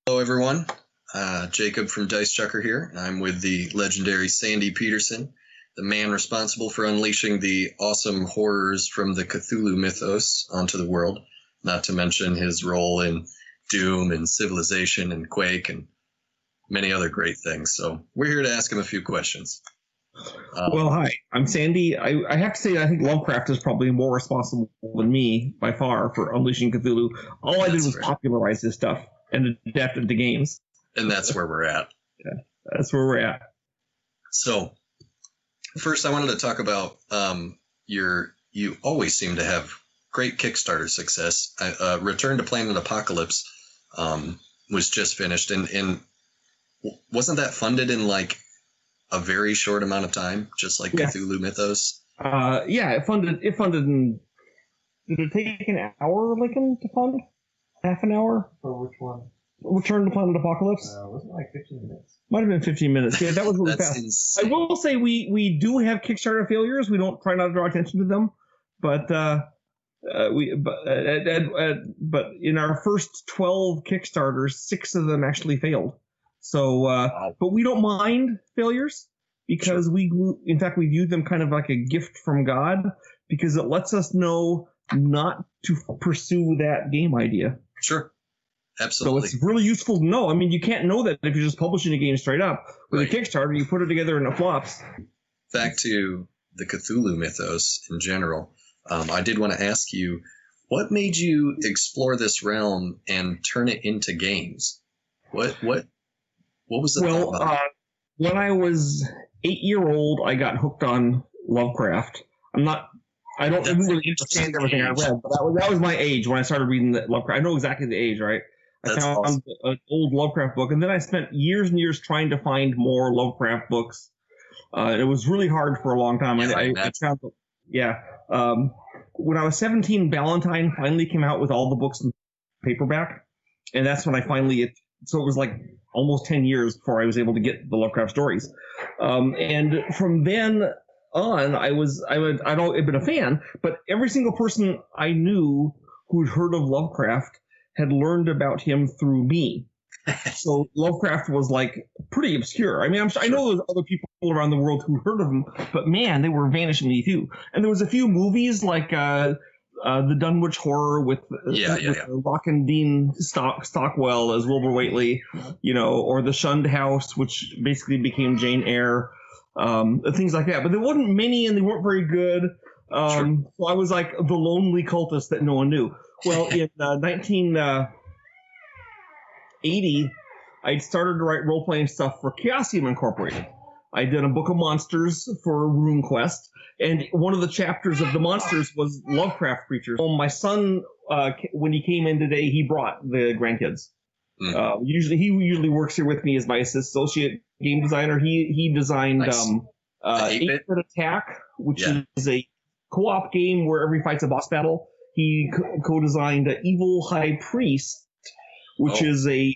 Hello, everyone. Jacob from Dice Chukr here. I'm with the legendary Sandy Petersen, the man responsible for unleashing the awesome horrors from the Cthulhu mythos onto the world, not to mention his role in Doom and Civilization and Quake and many other great things. So we're here to ask him a few questions. Well, hi, I'm Sandy. I have to say, I think Lovecraft is probably more responsible than me by far for unleashing Cthulhu. All I did was popularize this stuff and adapt it to games. And that's where we're at. Yeah, that's where we're at. So, first I wanted to talk about you always seem to have great Kickstarter success. Return to Planet Apocalypse was just finished, and wasn't that funded in like a very short amount of time, just like Cthulhu Mythos? Yeah, it funded in. Did it take an hour, Lincoln, to fund? Half an hour? For which one? Return to Planet Apocalypse? Wasn't it like 15 minutes? Might have been 15 minutes. Yeah, that was really fast. Insane. I will say we do have Kickstarter failures. We don't try not to draw attention to them, but in our first 12 Kickstarters, 6 of them actually failed. So, but we don't mind failures because we view them kind of like a gift from God, because it lets us know not to pursue that game idea. Sure. Absolutely. So it's really useful to know. I mean, you can't know that if you're just publishing a game straight up. With a Kickstarter, you put it together and it flops. Back to the Cthulhu mythos in general, I did want to ask you, what made you explore this realm and turn it into games? What was the thought about it? When I was 8-year-old, I got hooked on Lovecraft. I don't really understand everything I read, but that was my age when I started reading Lovecraft. I know exactly the age, right? I found an old Lovecraft book, and then I spent years and years trying to find more Lovecraft books. It was really hard for a long time. When I was 17, Ballantine finally came out with all the books in paperback, and that's when so it was like almost 10 years before I was able to get the Lovecraft stories. And from then on, I'd always been a fan, but every single person I knew who'd heard of Lovecraft had learned about him through me. So Lovecraft was like pretty obscure. I mean, I know there's other people around the world who heard of him, but man, they were vanishingly few. And there was a few movies like the Dunwich Horror with Rock and Dean Stockwell as Wilbur Whately, or The Shunned House, which basically became Jane Eyre. Things like that, but there wasn't many, and they weren't very good. So I was like the lonely cultist that no one knew. Well, in 1980, I started to write role-playing stuff for Chaosium Incorporated. I did a book of monsters for RuneQuest, and one of the chapters of the monsters was Lovecraft creatures. Well, my son, when he came in today, he brought the grandkids. He usually works here with me as my associate game designer. He designed 8-Bit Attack, which is a co-op game where every fight's a boss battle. He co-designed Evil High Priest, which is a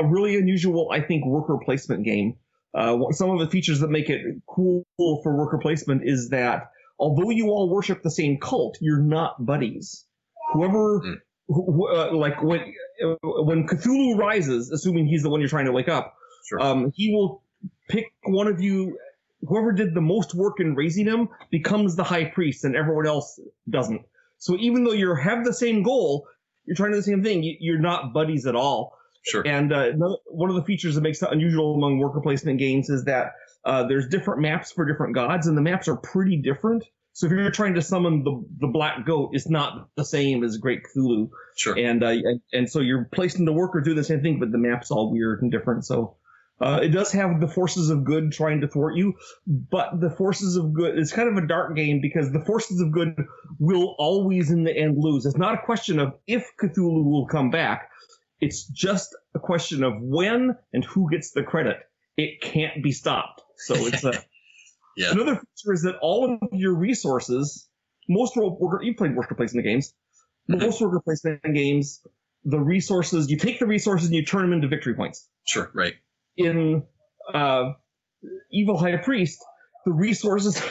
really unusual, I think, worker placement game. Some of the features that make it cool for worker placement is that although you all worship the same cult, you're not buddies. When Cthulhu rises, assuming he's the one you're trying to wake up, he will pick one of you. Whoever did the most work in raising him becomes the high priest, and everyone else doesn't. So even though you have the same goal, you're trying to do the same thing, you're not buddies at all. Sure. And one of the features that makes it unusual among worker placement games is that there's different maps for different gods, and the maps are pretty different. So if you're trying to summon the black goat, it's not the same as Great Cthulhu. Sure. And so you're placed into work or do the same thing, but the map's all weird and different. So it does have the forces of good trying to thwart you, but the forces of good, it's kind of a dark game because the forces of good will always in the end lose. It's not a question of if Cthulhu will come back. It's just a question of when and who gets the credit. It can't be stopped. So it's another feature is that all of your resources, you've played worker placement games, most worker placement games, the resources, you take the resources and you turn them into victory points. Sure, right. In evil high priest, the resources,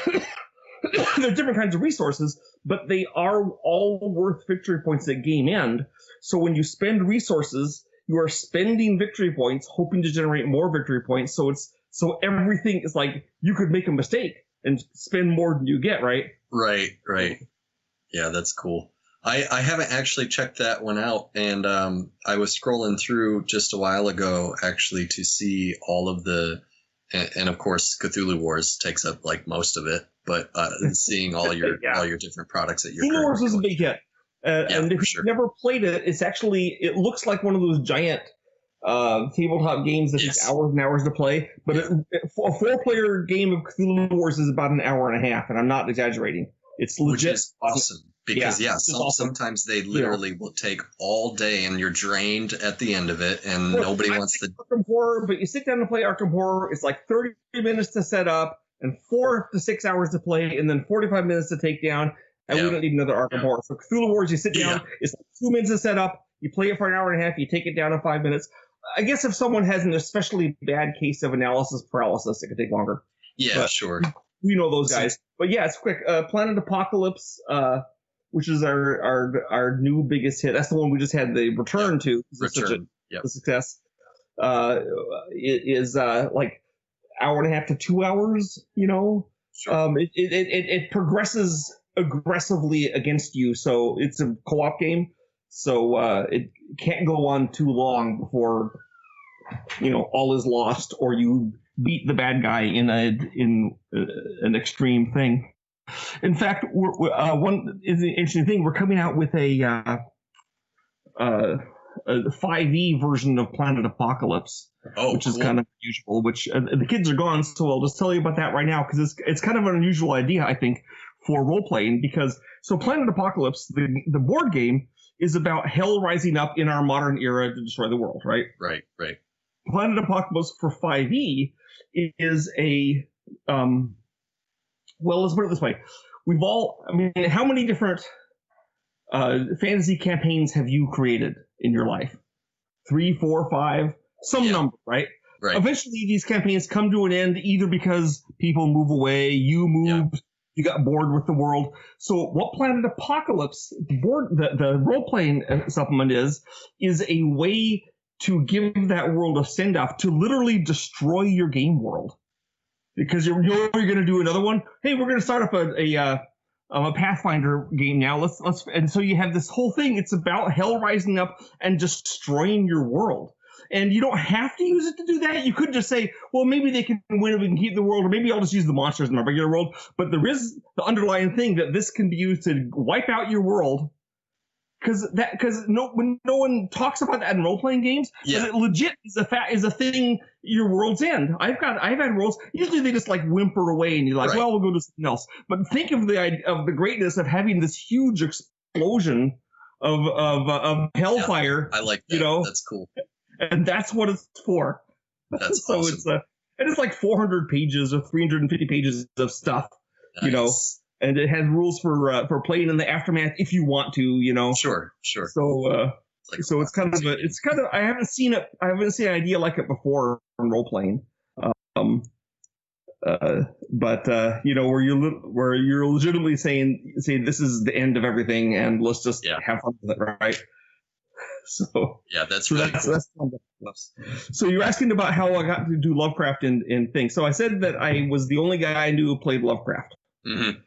there are different kinds of resources, but they are all worth victory points at game end. So when you spend resources, you are spending victory points, hoping to generate more victory points. So everything is like you could make a mistake and spend more than you get, right? Right. Yeah, that's cool. I haven't actually checked that one out, and I was scrolling through just a while ago actually to see all of the, and of course Cthulhu Wars takes up like most of it, but seeing all your all your different products that you're Cthulhu Wars is a big hit, and if you've never played it, it looks like one of those giant tabletop games that takes hours and hours to play, but a 4-player game of Cthulhu Wars is about an hour and a half, and I'm not exaggerating. It's legit. Which is awesome. Because, sometimes they literally will take all day and you're drained at the end of it and nobody wants to... Arkham Horror, but you sit down to play Arkham Horror, it's like 30 minutes to set up and 4 to 6 hours to play and then 45 minutes to take down, and we don't need another Arkham Horror. So Cthulhu Wars, you sit down, it's like 2 minutes to set up, you play it for an hour and a half, you take it down in 5 minutes. I guess if someone has an especially bad case of analysis paralysis, it could take longer. Yeah, but sure. We know those guys. But yeah, it's quick. Planet Apocalypse, which is our new biggest hit. That's the one we just had the return to. It's such a success. It is like hour and a half to 2 hours. Sure. It progresses aggressively against you, so it's a co-op game. So it can't go on too long before all is lost, or you beat the bad guy in an extreme thing. In fact, one is an interesting thing. We're coming out with a 5e version of Planet Apocalypse, which is kind of unusual. Which the kids are gone, so I'll just tell you about that right now because it's kind of an unusual idea, I think, for role playing. Because Planet Apocalypse, the board game, is about hell rising up in our modern era to destroy the world, right? Right. Planet Apocalypse for 5e is a well, let's put it this way. How many different fantasy campaigns have you created in your life? 3, 4, 5, some number, right? Right. Eventually, these campaigns come to an end either because people move away, you moved, you got bored with the world. So what Planet Apocalypse, the role-playing supplement is a way to give that world a send-off, to literally destroy your game world. Because you're going to do another one. Hey, we're going to start up a Pathfinder game now. Let's and so you have this whole thing. It's about hell rising up and destroying your world. And you don't have to use it to do that. You could just say, well, maybe they can win and we can keep the world, or maybe I'll just use the monsters in my regular world. But there is the underlying thing that this can be used to wipe out your world. Because no one talks about that in role playing games, but it legit is a thing. Your world's end. I've had worlds. Usually they just like whimper away, and you're like, well, we'll go to something else. But think of the greatness of having this huge explosion of hellfire. I like that. That's cool. And that's what it's for. That's so awesome. It's like 400 pages or 350 pages of stuff. Nice. And it has rules for playing in the aftermath if you want to, Sure. So, it's kind of I haven't seen it. I haven't seen an idea like it before in role playing. But where you're legitimately saying this is the end of everything and let's just have fun with it, right? So that's really cool. That's fun. So you're asking about how I got to do Lovecraft in things. So I said that I was the only guy I knew who played Lovecraft. Mm-hmm.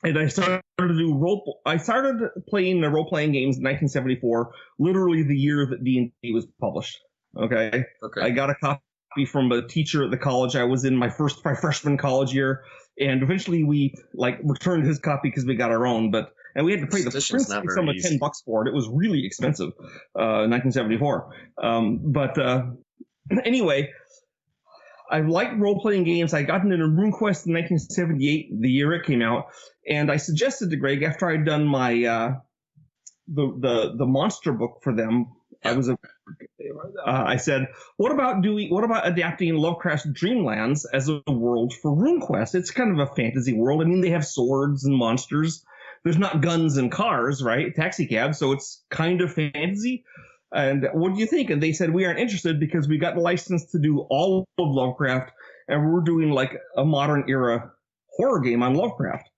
And I started playing the role-playing games in 1974, literally the year that D&D was published. Okay. I got a copy from a teacher at the college. I was in my freshman college year, and eventually we returned his copy because we got our own. And we had to pay the prince sum of $10 for it. It was really expensive, 1974. Anyway. I liked role-playing games. I got into RuneQuest in 1978, the year it came out, and I suggested to Greg after I'd done my the monster book for them. I said, what about adapting Lovecraft's Dreamlands as a world for RuneQuest? It's kind of a fantasy world. I mean, they have swords and monsters. There's not guns and cars, right? Taxi cabs, so it's kind of fantasy. And what do you think? And they said, we aren't interested because we got the license to do all of Lovecraft, and we're doing like a modern era horror game on Lovecraft.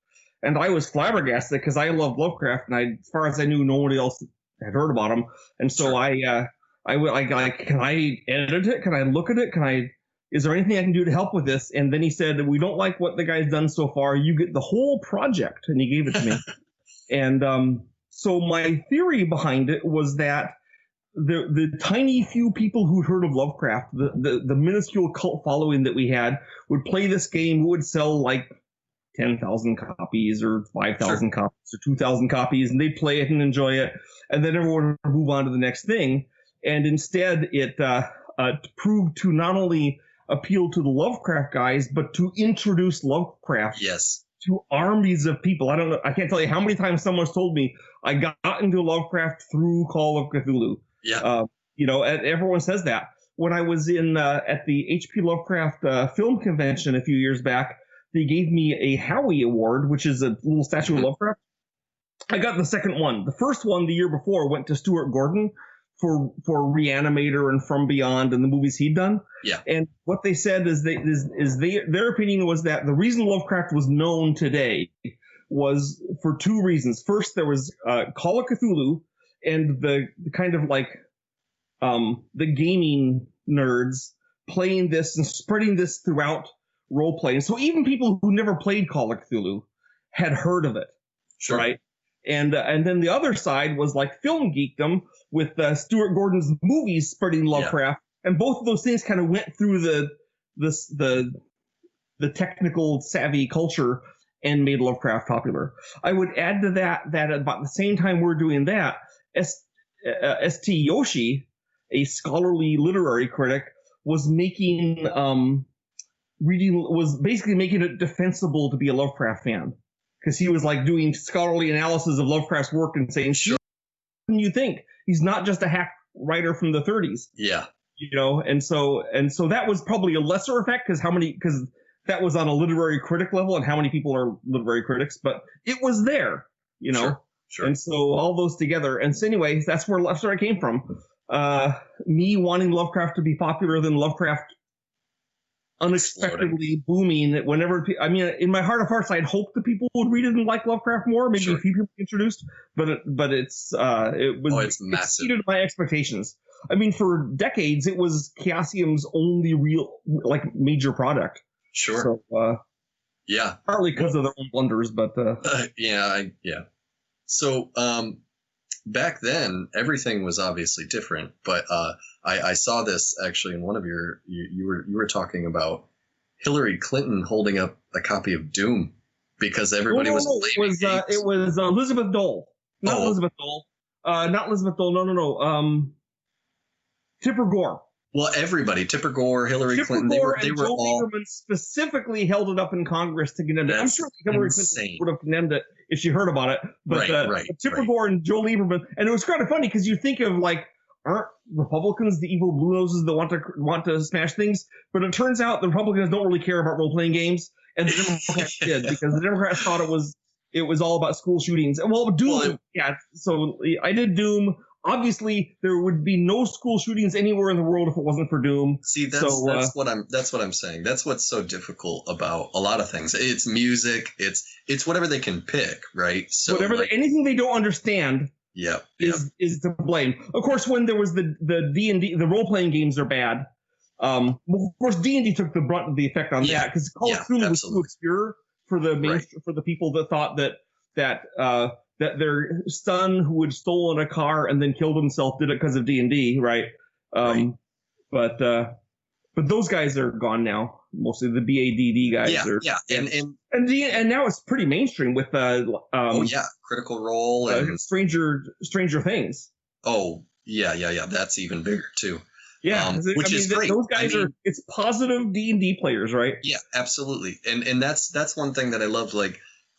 And I was flabbergasted because I love Lovecraft, and as far as I knew, nobody else had heard about him. And so Sure. I can I edit it? Can I look at it? Is there anything I can do to help with this? And then he said, we don't like what the guy's done so far. You get the whole project. And he gave it to me. And so my theory behind it was that the tiny few people who'd heard of Lovecraft, the minuscule cult following that we had, would play this game, would sell like 10,000 copies or 5,000 copies or 2,000 copies, and they'd play it and enjoy it. And then everyone would move on to the next thing. And instead, it proved to not only appeal to the Lovecraft guys, but to introduce Lovecraft Yes. to armies of people. I can't tell you how many times someone's told me I got into Lovecraft through Call of Cthulhu. Yeah. Everyone says that. When I was at the HP Lovecraft film convention a few years back, they gave me a Howie Award, which is a little statue of Lovecraft. I got the second one. The first one the year before went to Stuart Gordon for Reanimator and From Beyond and the movies he'd done. Yeah. And what they said is their opinion was that the reason Lovecraft was known today was for two reasons. First, there was Call of Cthulhu and the kind of like the gaming nerds playing this and spreading this throughout role playing. So even people who never played Call of Cthulhu had heard of it, Sure. right? And then the other side was like film geekdom with Stuart Gordon's movies spreading Lovecraft, and both of those things kind of went through the technical savvy culture and made Lovecraft popular. I would add to that at about the same time we're doing that, S.T. Yoshi, a scholarly literary critic, was basically making it defensible to be a Lovecraft fan, because he was like doing scholarly analysis of Lovecraft's work and saying, sure, you think he's not just a hack writer from the 30s. Yeah. And so that was probably a lesser effect because that was on a literary critic level, and how many people are literary critics, but it was there, Sure. And so all those together. And so anyway, that's where I came from. Me wanting Lovecraft to be popular, then Lovecraft unexpectedly booming. Whenever, in my heart of hearts, I'd hoped that people would read it and like Lovecraft more. Maybe a few people introduced, but it exceeded my expectations. I mean, for decades, it was Chaosium's only real major product. Sure. So, yeah. Partly because of their own blunders, but yeah. So back then, everything was obviously different, but I saw this actually in one of you were talking about Hillary Clinton holding up a copy of Doom because everybody was blaming it was Elizabeth Dole. Not Elizabeth Dole. Not Elizabeth Dole. No. Tipper Gore. Well, everybody, Tipper Gore, Hillary Clinton, they were Joe all Lieberman specifically held it up in Congress to condemn it. I'm sure Hillary Clinton would have condemned it if she heard about it. But Tipper Gore and Joe Lieberman, and it was kind of funny because you think of aren't Republicans the evil blue noses that want to smash things? But it turns out the Republicans don't really care about role playing games, and the Democrats did, because the Democrats thought it was all about school shootings. Well, Doom, So I did Doom. Obviously, there would be no school shootings anywhere in the world if it wasn't for Doom. See, that's what I'm saying. That's what's so difficult about a lot of things. It's music. It's whatever they can pick, right? So anything they don't understand. Is to blame. Of course, when there was the D&D, the role playing games are bad. Of course, D&D took the brunt of the effect on that, because Call of Cthulhu was too obscure for the people that thought that their son who had stolen a car and then killed himself did it because of D&D, right? But those guys are gone now. Mostly the BADD guys. And now it's pretty mainstream with Critical Role and Stranger Things. Oh yeah. That's even bigger too. Yeah, which is great. Those guys it's positive D&D players, right? Yeah, absolutely. And that's one thing that I love.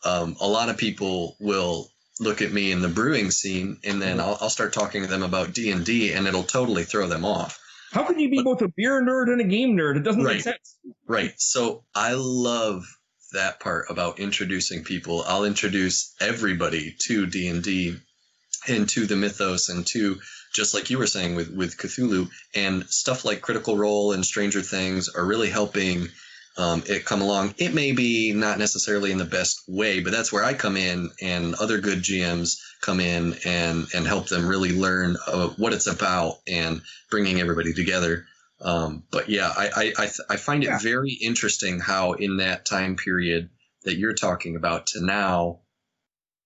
A lot of people will look at me in the brewing scene, and then I'll start talking to them about D&D, and it'll totally throw them off. How can you be both a beer nerd and a game nerd? It doesn't make sense. Right. So I love that part about introducing people. I'll introduce everybody to D&D and to the mythos and to just like you were saying with Cthulhu, and stuff like Critical Role and Stranger Things are really helping it come along. It may be not necessarily in the best way, but that's where I come in, and other good GMs come in and help them really learn what it's about and bringing everybody together. But yeah, I find it very interesting how in that time period that you're talking about to now,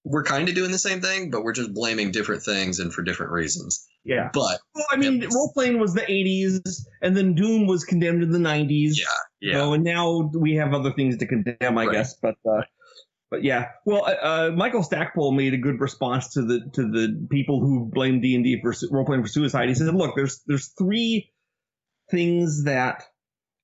we're kind of doing the same thing, but we're just blaming different things and for different reasons. Yeah. But well, I mean, role playing was the 80s, and then Doom was condemned in the 90s. Yeah. You know, and now we have other things to condemn, I guess. But yeah. Well, Michael Stackpole made a good response to the people who blame D&D for role playing for suicide. He said, "Look, there's three things that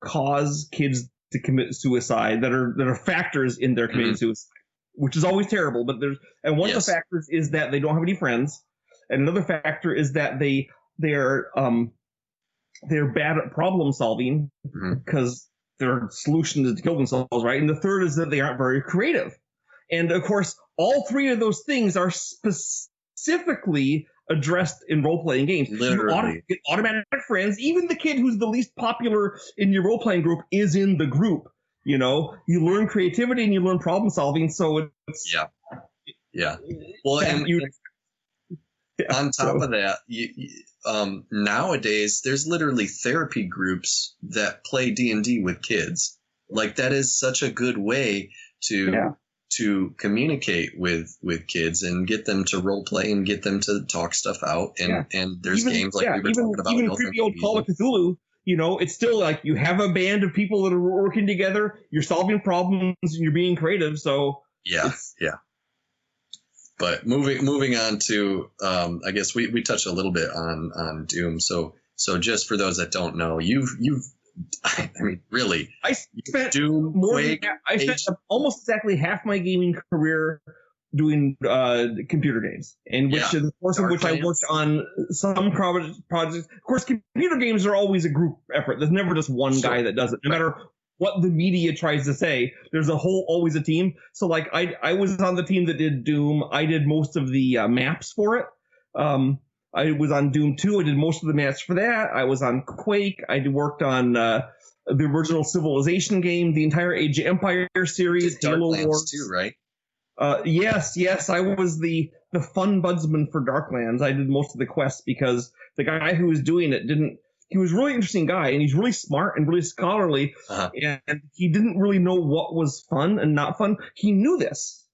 cause kids to commit suicide that are factors in their committing suicide, which is always terrible. But one of the factors is that they don't have any friends, and another factor is that they're bad at problem solving because their solution is to kill themselves, right? And the third is that they aren't very creative. And of course, all three of those things are specifically addressed in role-playing games. Literally. You get automatic friends. Even the kid who's the least popular in your role-playing group is in the group. You know, you learn creativity and you learn problem solving. So it's Well, and on top of that, nowadays there's literally therapy groups that play D&D with kids. Like, that is such a good way to communicate with kids and get them to role play and get them to talk stuff out. And there's games like we were talking about. Even creepy old Call of Cthulhu, you know, it's still like you have a band of people that are working together, you're solving problems, and you're being creative. So yeah. But moving on to, I guess we touched a little bit on Doom. So just for those that don't know, you've I mean, really, I spent Doom, Quake, I spent almost exactly half my gaming career doing computer games, in which in the course of which I worked on some projects. Of course, computer games are always a group effort. There's never just one guy that does it. No matter what the media tries to say, there's always a team. So like I was on the team that did Doom. I did most of the maps for it. I was on Doom 2. I did most of the maps for that. I was on Quake. I worked on the original Civilization game, the entire Age of Empire series, Halo Wars too, right? Yes. I was the fun budsman for Darklands. I did most of the quests because the guy who was doing it he was a really interesting guy, and he's really smart and really scholarly, and he didn't really know what was fun and not fun. He knew this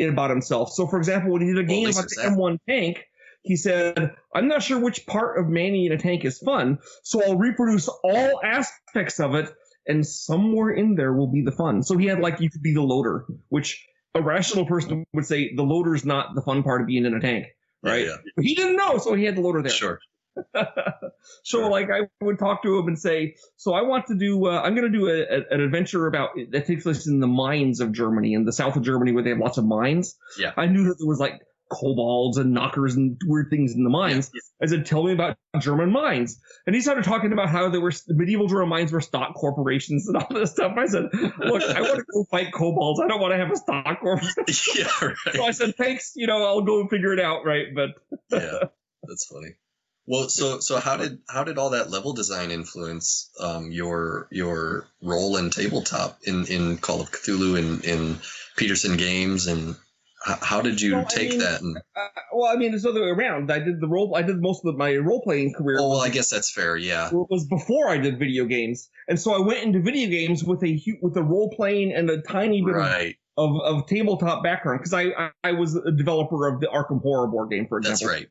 about himself. So, for example, when he did a game about the M1 tank, he said, "I'm not sure which part of manning in a tank is fun, so I'll reproduce all aspects of it, and somewhere in there will be the fun." So he had, like, you could be the loader, which a rational person would say the loader's not the fun part of being in a tank, right? Yeah. But he didn't know, so he had the loader there. Sure. So, like, I would talk to him and say, "So I want to do, I'm going to do an adventure that takes place in the mines of Germany, in the south of Germany, where they have lots of mines." Yeah. I knew that there was, like, kobolds and knockers and weird things in the mines. I said, "Tell me about German mines." And he started talking about how the medieval German mines were stock corporations and all this stuff. I said, "Look, I want to go fight kobolds. I don't want to have a stock corporation." Yeah, right. So I said, "Thanks, I'll go figure it out," right? But yeah, that's funny. Well, so how did all that level design influence your role in tabletop in Call of Cthulhu and in Petersen Games, and how did you take that? And it's the other way around. I did most of my role playing career. Oh, well, I guess that's fair. Yeah, it was before I did video games, and so I went into video games with a role playing and a tiny bit of tabletop background, because I was a developer of the Arkham Horror board game, for example. That's right.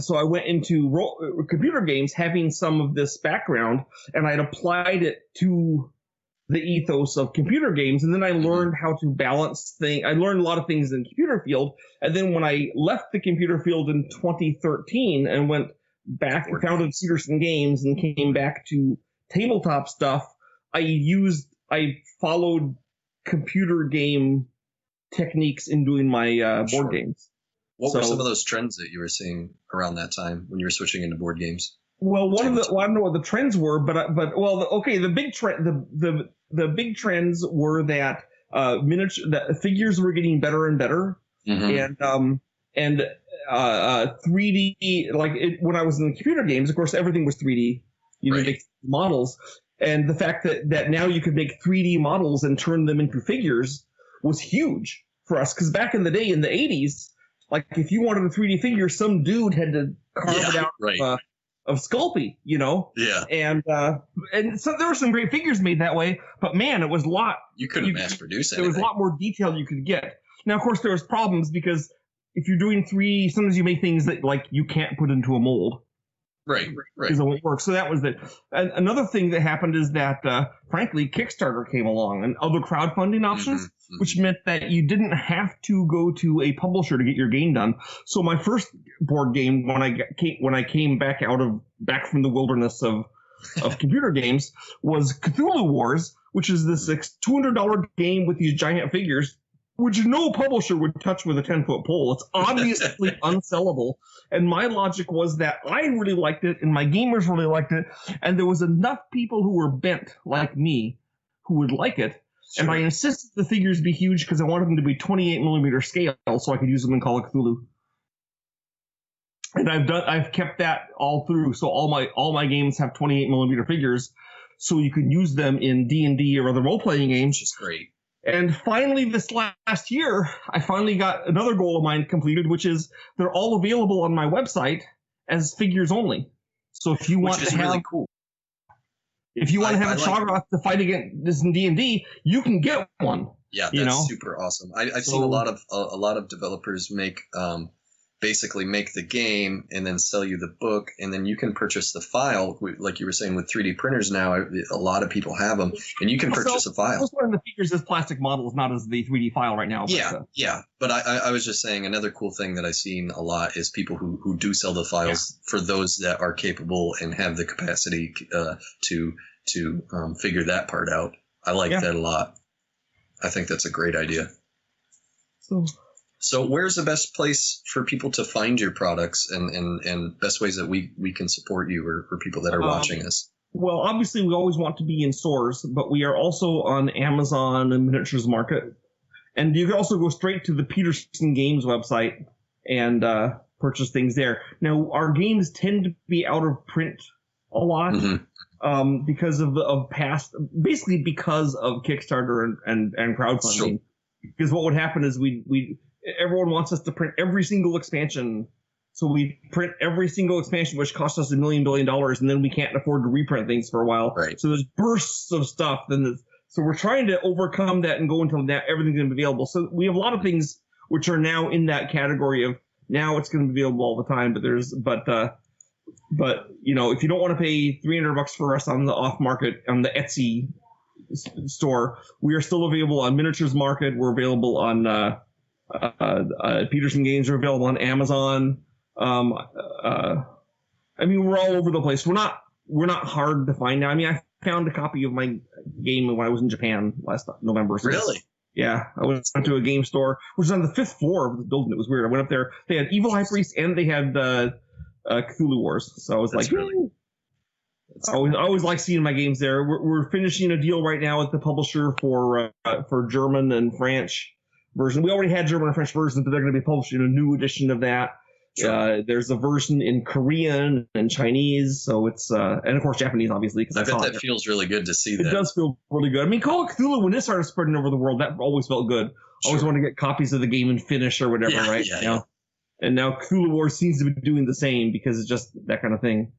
So I went into computer games having some of this background, and I'd applied it to the ethos of computer games, and then I learned how to balance things. I learned a lot of things in the computer field, and then when I left the computer field in 2013 and went back and founded Petersen Games and came back to tabletop stuff, I followed computer game techniques in doing my board games. What were some of those trends that you were seeing around that time when you were switching into board games? Well, I don't know what the trends were, the big trend, the big trends were that that figures were getting better and better, and 3D, like when I was in computer games, of course, everything was 3D. You Right. make models. And the fact that now you could make 3D models and turn them into figures was huge for us. Because back in the day, in the 80s, like if you wanted a 3D figure, some dude had to carve it out right. of Sculpey, you know? Yeah. And so there were some great figures made that way, but man, it was a lot. You couldn't mass produce anything. There was a lot more detail you could get. Now, of course, there was problems because if you're doing 3D, sometimes you make things that like you can't put into a mold. Right. Because it won't work. So that was it. And another thing that happened is that, frankly, Kickstarter came along and other crowdfunding options, which meant that you didn't have to go to a publisher to get your game done. So my first board game, when I came back from the wilderness of computer games, was Cthulhu Wars, which is this $200 game with these giant figures, which no publisher would touch with a 10-foot pole. It's obviously unsellable. And my logic was that I really liked it, and my gamers really liked it, and there was enough people who were bent, like me, who would like it. Sure. And I insisted the figures be huge because I wanted them to be 28mm scale so I could use them in Call of Cthulhu. And I've kept that all through. So all my games have 28mm figures, so you can use them in D&D or other role-playing games. Which is great. And finally, this last year, I finally got another goal of mine completed, which is they're all available on my website as figures only. So if you want to have, really cool. If you want to have a Shoggoth to fight against this in D&D, you can get one. Yeah, that's super awesome. I've seen a lot of developers basically make the game and then sell you the book, and then you can purchase the file. Like you were saying, with 3D printers now, a lot of people have them, and you can purchase a file. Most of the figures as plastic models, not as the 3D file right now. But I was just saying another cool thing that I've seen a lot is people who do sell the files for those that are capable and have the capacity to figure that part out. I like that a lot. I think that's a great idea. So where's the best place for people to find your products and best ways that we can support you or people that are watching us? Well, obviously, we always want to be in stores, but we are also on Amazon and Miniatures Market. And you can also go straight to the Petersen Games website and purchase things there. Now, our games tend to be out of print a lot because of past, basically because of Kickstarter and crowdfunding. Sure. Because what would happen is everyone wants us to print every single expansion. So we print every single expansion, which costs us $1 million, and then we can't afford to reprint things for a while. Right. So there's bursts of stuff. So we're trying to overcome that and go until now everything's going to be available. So we have a lot of things which are now in that category of now it's going to be available all the time. But you know, if you don't want to pay $300 for us on the off market on the Etsy store, we are still available on Miniatures Market. We're available on Petersen Games are available on Amazon. I mean, we're all over the place. We're not hard to find now. I mean, I found a copy of my game when I was in Japan last November. So really? Yeah, I went to a game store, which was on the 5th floor of the building. It was weird. I went up there. They had Evil High Priest and they had Cthulhu Wars. So I was I always like seeing my games there. We're finishing a deal right now with the publisher for German and French version. We already had German and French versions, but they're going to be publishing a new edition of that. Sure. There's a version in Korean and Chinese, so it's and of course Japanese, obviously. I bet that feels really good to see. That it does feel really good. I mean, Call of Cthulhu, when this started spreading over the world, that always felt good. Sure. Always wanted to get copies of the game in Finnish or whatever, right? Yeah. And now Cthulhu Wars seems to be doing the same because it's just that kind of thing.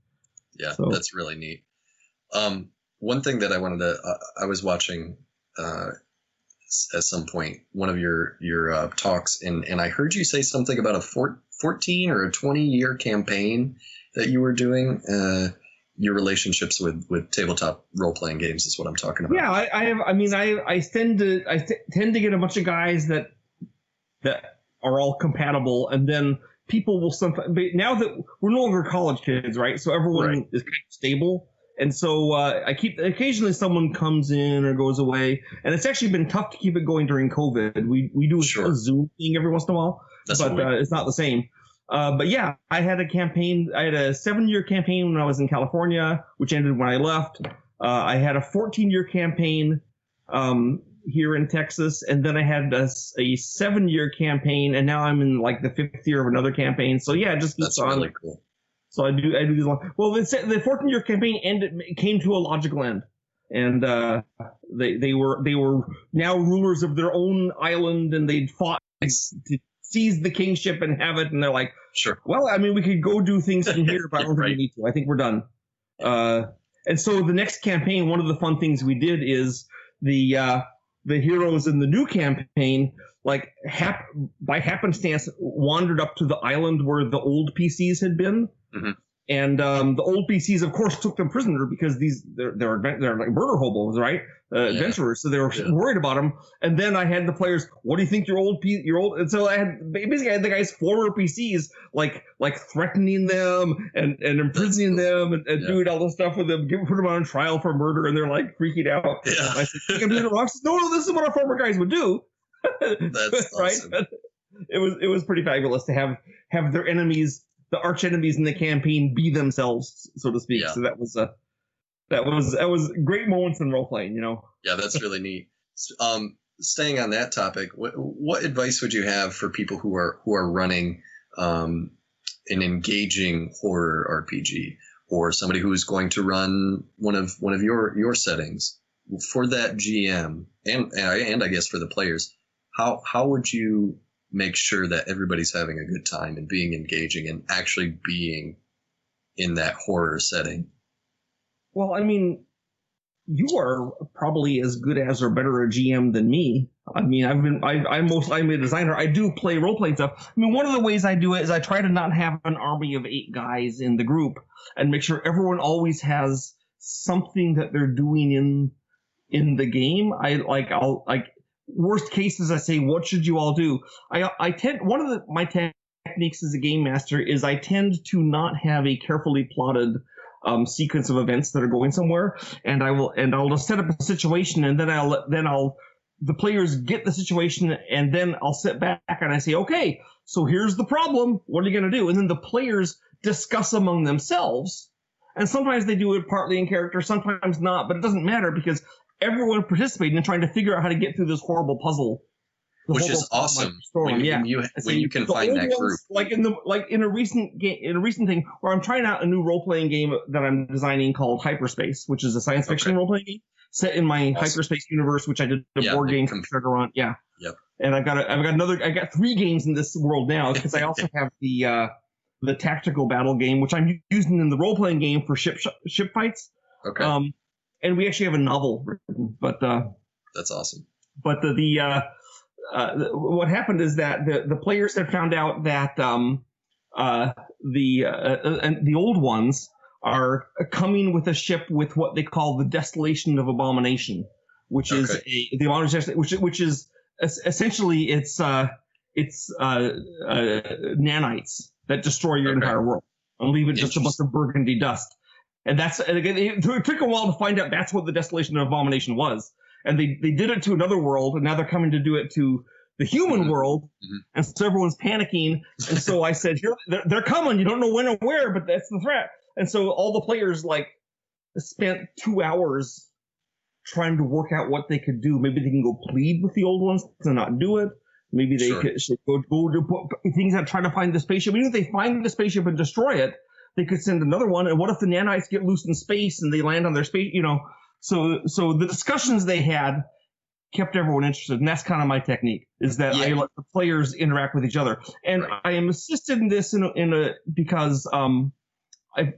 Yeah, so that's really neat. One thing that I wanted to, I was watching at some point one of your talks, and I heard you say something about a 14 or a 20-year campaign that you were doing. Your relationships with tabletop role-playing games is what I'm talking about. Yeah, I tend to get a bunch of guys that are all compatible, and then people will sometimes. Now that we're no longer college kids, right? So everyone is kind of stable. And so occasionally someone comes in or goes away, and it's actually been tough to keep it going during COVID. We do a Zoom thing every once in a while, but it's not the same. But yeah, I had a campaign. I had a 7-year campaign when I was in California, which ended when I left. I had a 14-year campaign here in Texas, and then I had a 7-year campaign, and now I'm in like the 5th year of another campaign. So yeah, it just keeps on. That's really cool. So I do these long. Well, the 14-year campaign came to a logical end, and they were now rulers of their own island, and they'd fought to seize the kingship and have it, and they're like, sure. Well, I mean, we could go do things from here, but I don't think we need to. I think we're done. And so the next campaign, one of the fun things we did is the heroes in the new campaign, like by happenstance, wandered up to the island where the old PCs had been. Mm-hmm. And the old PCs, of course, took them prisoner because they're like murder hobos, right? Adventurers. So they were worried about them. And then I had the players, what do you think your old? And so I had the guys' former PCs like threatening them and imprisoning them and doing all this stuff with them, put them on trial for murder, and they're like freaking out. Yeah. I said, think I'm doing it wrong? No, this is what our former guys would do. That's awesome. Right? It was pretty fabulous to have their enemies, the arch enemies in the campaign, be themselves, so to speak. Yeah. So that was great moments in role playing, Yeah, that's really neat. Staying on that topic, what advice would you have for people who are running an engaging horror RPG, or somebody who is going to run one of your settings for that GM and I guess for the players? How would you make sure that everybody's having a good time and being engaging and actually being in that horror setting? Well, I mean, you are probably as good as or better a GM than me. I mean, I'm a designer. I do play role-playing stuff. I mean, one of the ways I do it is I try to not have an army of 8 guys in the group and make sure everyone always has something that they're doing in the game. Worst cases, I say, what should you all do? One of my techniques as a game master is I tend to not have a carefully plotted sequence of events that are going somewhere, and I'll just set up a situation, and then the players get the situation, and then I'll sit back and I say, okay, so here's the problem. What are you going to do? And then the players discuss among themselves, and sometimes they do it partly in character, sometimes not, but it doesn't matter because everyone participating in trying to figure out how to get through this horrible puzzle, which is awesome. When you can find that group, in a recent thing where I'm trying out a new role playing game that I'm designing called Hyperspace, which is a science fiction role playing game set in my hyperspace universe, which I did a board game for Chukr. Yeah. Yep. And I got 3 games in this world now because I also have the tactical battle game, which I'm using in the role playing game for ship fights. Okay. And we actually have a novel written, but that's awesome. But what happened is that the players had found out that the old ones are coming with a ship with what they call the Destillation of Abomination, which is the abomination, which is essentially it's nanites that destroy your entire world and leave it just a bunch of burgundy dust. And it took a while to find out that's what the Destillation of Abomination was. And they did it to another world, and now they're coming to do it to the human world, and so everyone's panicking. And so I said, they're coming. You don't know when or where, but that's the threat. And so all the players spent 2 hours trying to work out what they could do. Maybe they can go plead with the old ones to not do it. Maybe they should go to put things out, try to find the spaceship. Even if they find the spaceship and destroy it, they could send another one. And what if the nanites get loose in space and they land on their space? So the discussions they had kept everyone interested, and that's kind of my technique. Is that I let the players interact with each other, and I am assisted in this because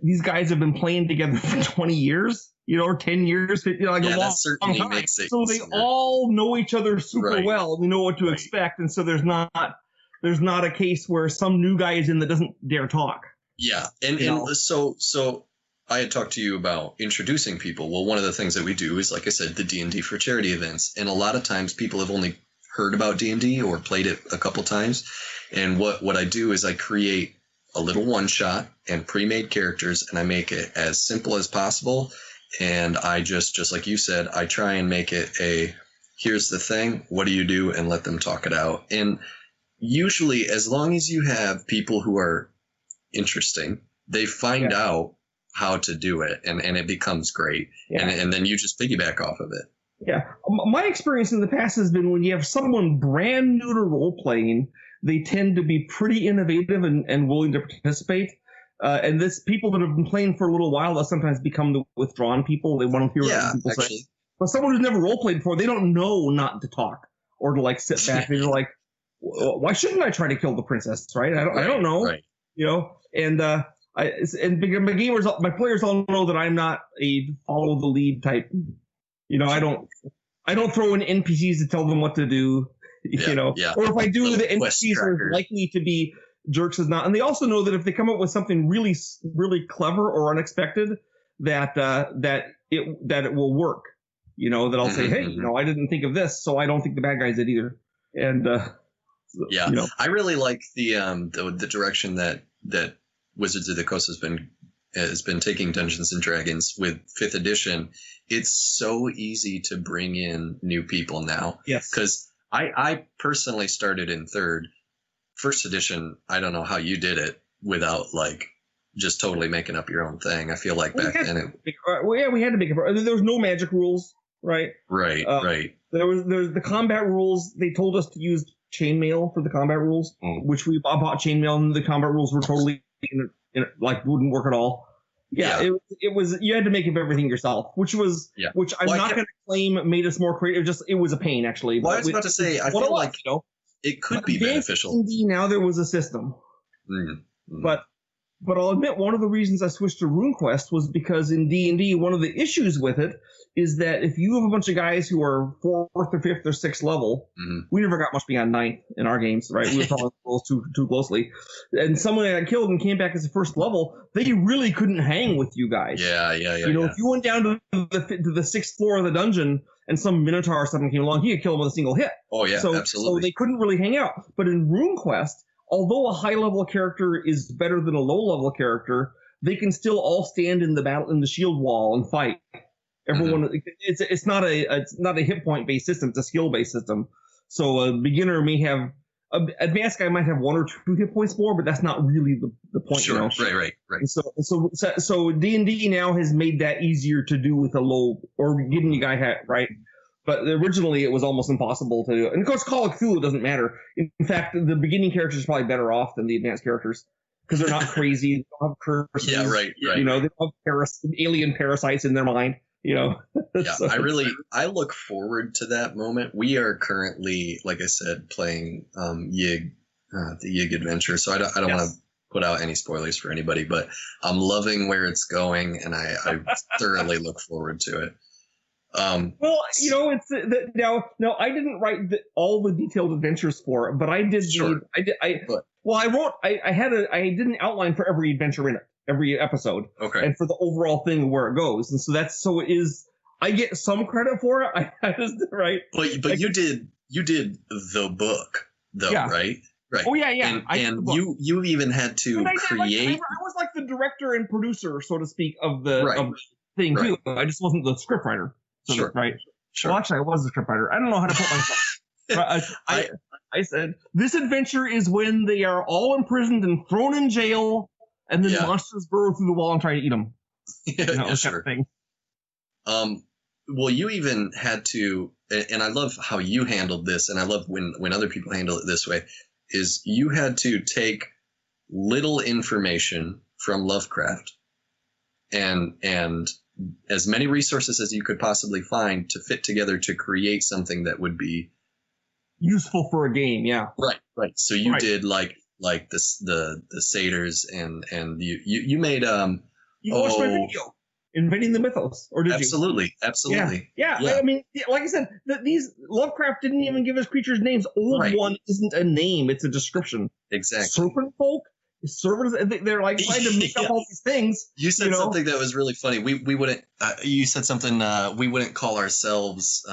these guys have been playing together for 20 years, or 10 years, a long time. Makes it so they all know each other super well. They know what to expect, and so there's not a case where some new guy is in that doesn't dare talk. Yeah, and so I had talked to you about introducing people. Well, one of the things that we do is, like I said, the D&D for charity events. And a lot of times people have only heard about D&D or played it a couple times. And what I do is I create a little one-shot and pre-made characters, and I make it as simple as possible. And I just like you said, I try and make it here's the thing, what do you do, and let them talk it out. And usually, as long as you have people who are interesting, they find out how to do it, and it becomes great, and then you just piggyback off of it. Yeah. My experience in the past has been when you have someone brand new to role playing, they tend to be pretty innovative and willing to participate. And this people that have been playing for a little while, they'll sometimes become the withdrawn people. They want to hear what people say. But someone who's never role played before, they don't know not to talk or to like sit back. They're like, why shouldn't I try to kill the princess? Right? I don't know. Right. You know, and my players all know that I'm not a follow the lead type. You know, I don't throw in NPCs to tell them what to do. You know, or if I do, the NPCs are likely to be jerks as not. And they also know that if they come up with something really, really clever or unexpected, that it will work. You know, that I'll say, hey, you know, I didn't think of this, so I don't think the bad guys did either. And yeah, you know. I really like the direction that Wizards of the Coast has been taking Dungeons and Dragons with 5th edition. It's so easy to bring in new people now. Yes, because I personally started in 3rd. 1st edition, I don't know how you did it without like just totally making up your own thing. I feel like back then we had to make it. There was no magic rules, right? Right. There's the combat rules. They told us to use chainmail for the combat rules, which we bought chainmail, and the combat rules were totally like wouldn't work at all. Yeah. It was you had to make up everything yourself, which I'm not going to claim made us more creative. It was a pain actually. Well, I was about to say, I feel like it could be beneficial. Now there was a system, but I'll admit one of the reasons I switched to RuneQuest was because in D&D, one of the issues with it is that if you have a bunch of guys who are 4th or 5th or 6th level, we never got much beyond 9th in our games, right? We were following rules too closely. And someone got killed and came back as a 1st level, they really couldn't hang with you guys. Yeah. You know, if you went down to the 6th floor of the dungeon and some Minotaur or something came along, he could kill him with a single hit. Oh, yeah, absolutely. So they couldn't really hang out. But in RuneQuest, although a high-level character is better than a low-level character, they can still all stand in the shield wall and fight. Everyone, it's not a hit point based system; it's a skill based system. So a beginner may have, an advanced guy might have 1 or 2 hit points more, but that's not really the point. Sure, you know? Right. And so D&D now has made that easier to do with a low or getting you guy hat right. But originally, it was almost impossible to do. And of course, Call of Cthulhu doesn't matter. In fact, the beginning characters are probably better off than the advanced characters because they're not crazy. They don't have curses. Yeah, right. You know, they don't have alien parasites in their mind. You know. Yeah, so. I look forward to that moment. We are currently, like I said, playing Yig, the Yig adventure. So I don't want to put out any spoilers for anybody, but I'm loving where it's going, and I thoroughly look forward to it. Well, you know, it's now I didn't write all the detailed adventures for it, but I did. Sure. I did an outline for every adventure in it, every episode, and for the overall thing where it goes, and so it is. I get some credit for it. I just right. But you did the book though, right? Right. Oh yeah. And you even had to create. I was like the director and producer, so to speak, of the thing too. I just wasn't the scriptwriter. Sure. Right. Sure. Well, actually, I was a scriptwriter. I don't know how to put myself. I said this adventure is when they are all imprisoned and thrown in jail, and then monsters burrow through the wall and try to eat them. Kind of thing. Well, you even had to, and I love how you handled this, and I love when other people handle it this way. Is you had to take little information from Lovecraft and as many resources as you could possibly find to fit together to create something that would be useful for a game. Yeah. Right. So you did like this, the satyrs and you made, you watched my video, Inventing the Mythos, or did Absolutely. Yeah. I mean, like I said, these Lovecraft didn't even give his creatures names. Old One isn't a name; it's a description. Exactly. Serpent folk, servers. They're like trying to make up all these things. You said something that was really funny. We wouldn't. You said something. We wouldn't call ourselves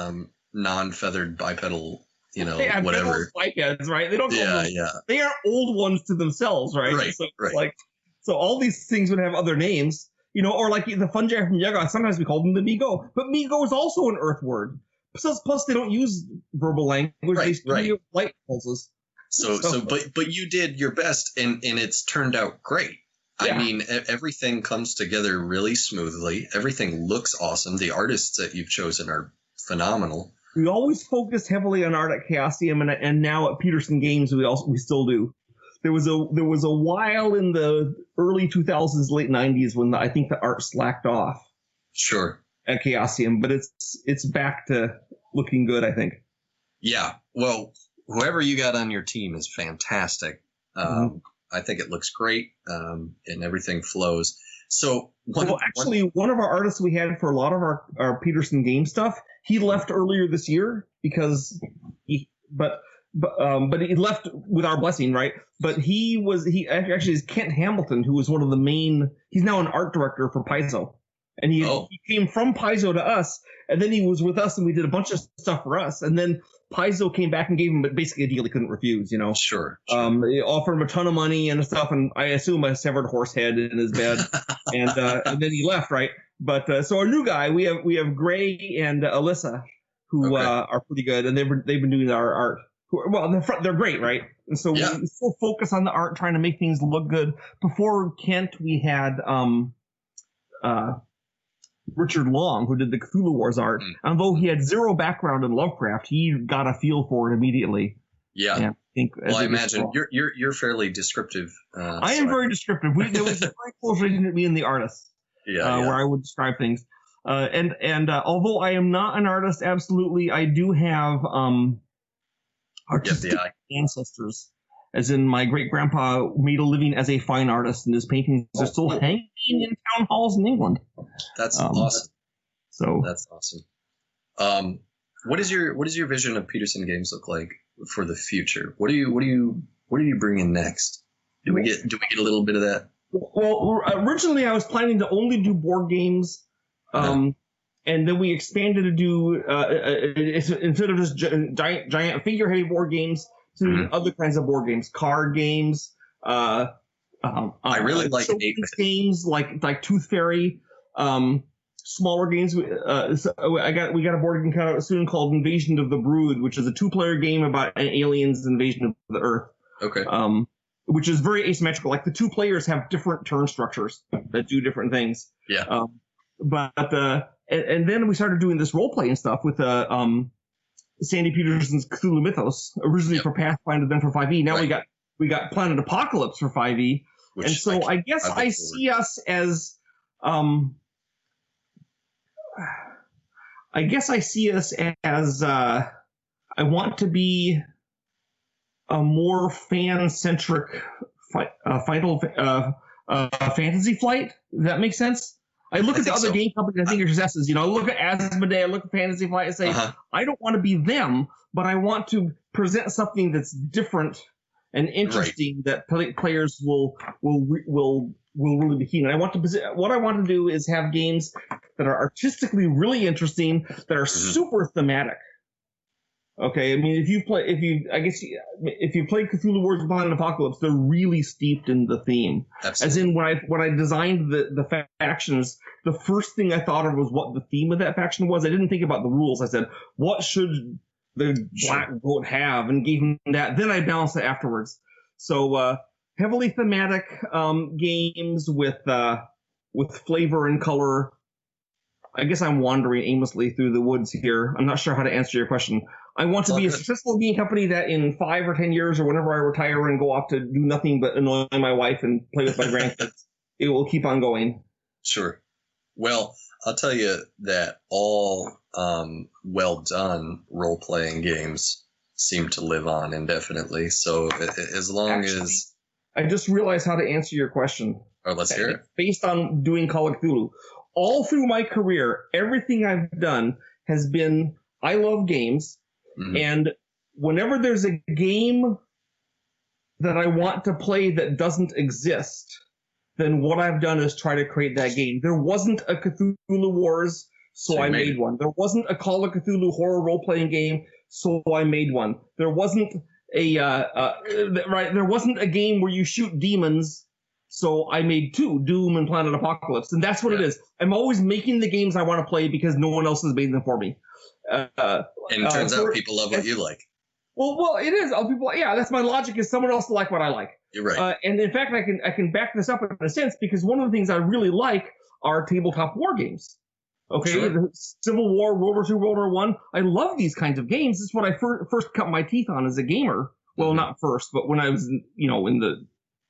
non-feathered bipedal. Whatever. Bipeds, right? They don't. Call them, They are old ones to themselves, right? Right. So all these things would have other names. Or like the fungi from Yuggoth, sometimes we call them the Migo. But Migo is also an earth word. Plus they don't use verbal language. They use light pulses. But you did your best, and it's turned out great. Yeah. I mean, everything comes together really smoothly. Everything looks awesome. The artists that you've chosen are phenomenal. We always focused heavily on art at Chaosium, and now at Petersen Games we still do. There was a while in the early 2000s, late 90s when I think the art slacked off. Sure. At Chaosium, but it's back to looking good, I think. Yeah. Well, whoever you got on your team is fantastic. I think it looks great, and everything flows. So, one of our artists we had for a lot of our Petersen game stuff, he left earlier this year because but he left with our blessing, right? But he actually is Kent Hamilton, who was one of the main. He's now an art director for Paizo, and he came from Paizo to us, and then he was with us, and we did a bunch of stuff for us, and then Paizo came back and gave him basically a deal he couldn't refuse, you know. Sure. They offered him a ton of money and stuff, and I assume a severed horse head in his bed, and then he left, right? But so our new guy, we have Gray and Alyssa, who are pretty good, and they've been doing our art. Well, they're great, right? And so we still focus on the art, trying to make things look good. Before Kent, we had Richard Long, who did the Cthulhu Wars art. Although he had zero background in Lovecraft, he got a feel for it immediately. Yeah. I imagine you're fairly descriptive. I am very descriptive. There was a very close relationship between me and the artist, where I would describe things. And although I am not an artist, absolutely, I do have artistic ancestors. As in, my great-grandpa made a living as a fine artist, and his paintings are still hanging in town halls in England. That's awesome. So that's awesome. What is your vision of Petersen Games look like for the future? What do you bring in next? Do we get a little bit of that? Well, originally I was planning to only do board games, and then we expanded to do instead of just giant figure-heavy board games, to other kinds of board games, card games. I really like games like Tooth Fairy. Smaller games. We got a board game coming out soon called Invasion of the Brood, which is a 2-player game about an alien's invasion of the Earth. Okay. Which is very asymmetrical. Like the 2 players have different turn structures that do different things. Yeah. And then we started doing this role playing stuff with Sandy Petersen's Cthulhu Mythos, originally for Pathfinder, then for 5e. Now we got Planet Apocalypse for 5e, and so I guess I see us as I want to be a more fan-centric Final Fantasy Flight. Does that make sense? I look at the other game companies, I think are successes. You know, I look at Asmodee, I look at Fantasy Flight, and say, I don't want to be them, but I want to present something that's different and interesting that players will really be keen. And what I want to do is have games that are artistically really interesting, that are super thematic. Okay, I mean, if you play Cthulhu Wars Planet Apocalypse, they're really steeped in the theme. Absolutely. As in, when I designed the factions, the first thing I thought of was what the theme of that faction was. I didn't think about the rules. I said, what should the black goat have, and gave him that. Then I balanced it afterwards. So heavily thematic games with flavor and color. I guess I'm wandering aimlessly through the woods here. I'm not sure how to answer your question. I want to be a successful game company that in 5 or 10 years, or whenever I retire and go off to do nothing but annoy my wife and play with my grandkids, it will keep on going. Sure. Well, I'll tell you that all well-done role-playing games seem to live on indefinitely. So as long as... I just realized how to answer your question. Oh, let's hear it. Based on doing Call of Cthulhu. All through my career, everything I've done has been, I love games, and whenever there's a game that I want to play that doesn't exist, then what I've done is try to create that game. There wasn't a Cthulhu Wars, so I made one. There wasn't a Call of Cthulhu horror role-playing game, so I made one. There wasn't there wasn't a game where you shoot demons, so I made 2, Doom and Planet Apocalypse. And that's what it is. I'm always making the games I want to play because no one else has made them for me. And it turns out people love what you like. Well, it is. People, that's my logic, is someone else will like what I like. You're right. And in fact, I can back this up in a sense, because one of the things I really like are tabletop war games. Okay, Sure. the Civil War, World War II, World War One. I love these kinds of games. This is what I first cut my teeth on as a gamer. Well, Mhm. not first, but when I was,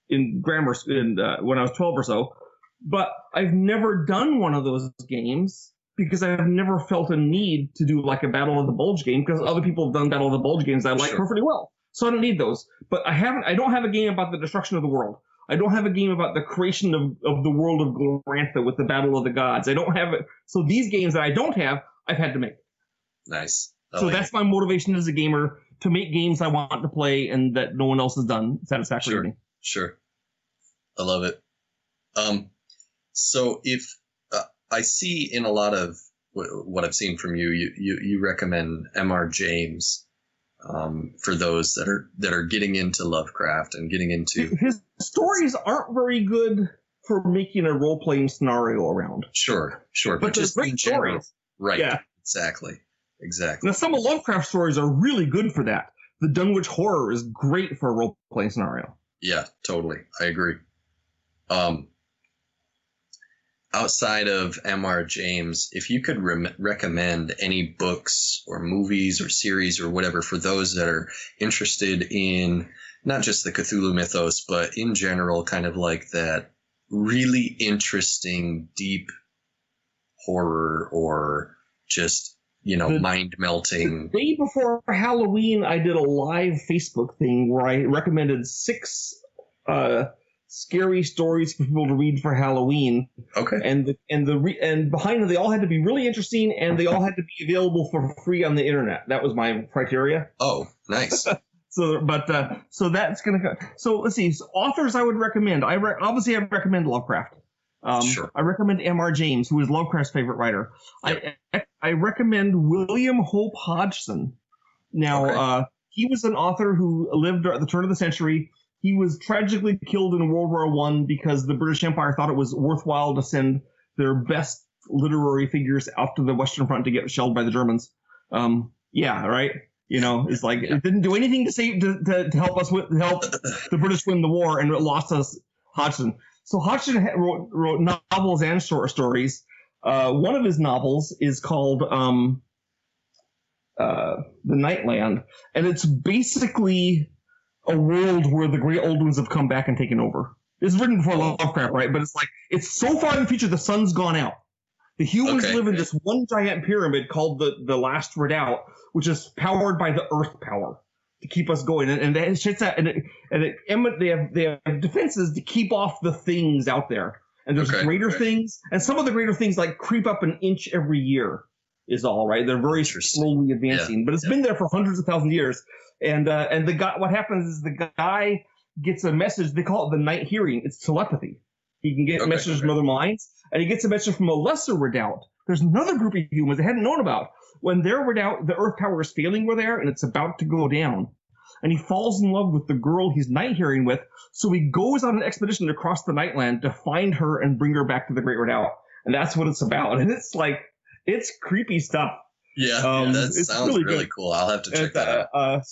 in grammar school, when I was 12 or so. But I've never done one of those games because I've never felt a need to do like a Battle of the Bulge game because other people have done Battle of the Bulge games I like Sure. perfectly well. So I don't need those. But I don't have a game about the destruction of the world. I don't have a game about the creation of the world of Glorantha with the Battle of the Gods. I don't have it. So these games that I don't have, I've had to make. Nice. So that's my motivation as a gamer, to make games I want to play and that no one else has done satisfactorily to me. Sure. I love it. So if I see in a lot of what I've seen from you, you recommend M.R. James for those that are getting into Lovecraft and getting into his stories aren't very good for making a role playing scenario around. Sure, but just great in general, stories. Right? Yeah, exactly. Now some of Lovecraft stories are really good for that. The Dunwich Horror is great for a role playing scenario. Yeah, totally. I agree. Outside of M.R. James, if you could recommend any books or movies or series or whatever for those that are interested in not just the Cthulhu mythos, but in general, kind of like that really interesting, deep horror or just, mind melting. The day before Halloween, I did a live Facebook thing where I recommended 6 scary stories for people to read for Halloween. Okay. And behind them, they all had to be really interesting, and they all had to be available for free on the internet. That was my criteria. Oh, nice. So that's gonna go. So let's see. So authors I would recommend. Obviously I recommend Lovecraft. Sure. I recommend M.R. James, who is Lovecraft's favorite writer. Yep. I recommend William Hope Hodgson. Now, he was an author who lived at the turn of the century. He was tragically killed in World War I because the British Empire thought it was worthwhile to send their best literary figures out to the Western Front to get shelled by the Germans. Yeah, right. It's like it didn't do anything to help the British win the war, and it lost us Hodgson. So Hodgson wrote novels and short stories. One of his novels is called The Nightland, and it's basically a world where the great old ones have come back and taken over. It's written before Lovecraft, right? But it's so far in the future, the sun's gone out. The humans live in this one giant pyramid called the Last Redoubt, which is powered by the Earth power to keep us going. And it shits out, they have defenses to keep off the things out there. And there's greater things, and some of the greater things like creep up an inch every year. Is all right. They're very slowly advancing, but it's been there for hundreds of thousands of years. And the guy, what happens is the guy gets a message. They call it the night hearing. It's telepathy. He can get messages from other minds, and he gets a message from a lesser redoubt. There's another group of humans they hadn't known about. When their redoubt, the Earth power is failing where they are, and it's about to go down. And he falls in love with the girl he's night hearing with. So he goes on an expedition across the Nightland to find her and bring her back to the Great Redoubt. And that's what it's about. And it's creepy stuff. Yeah, that sounds really cool. I'll have to check that out.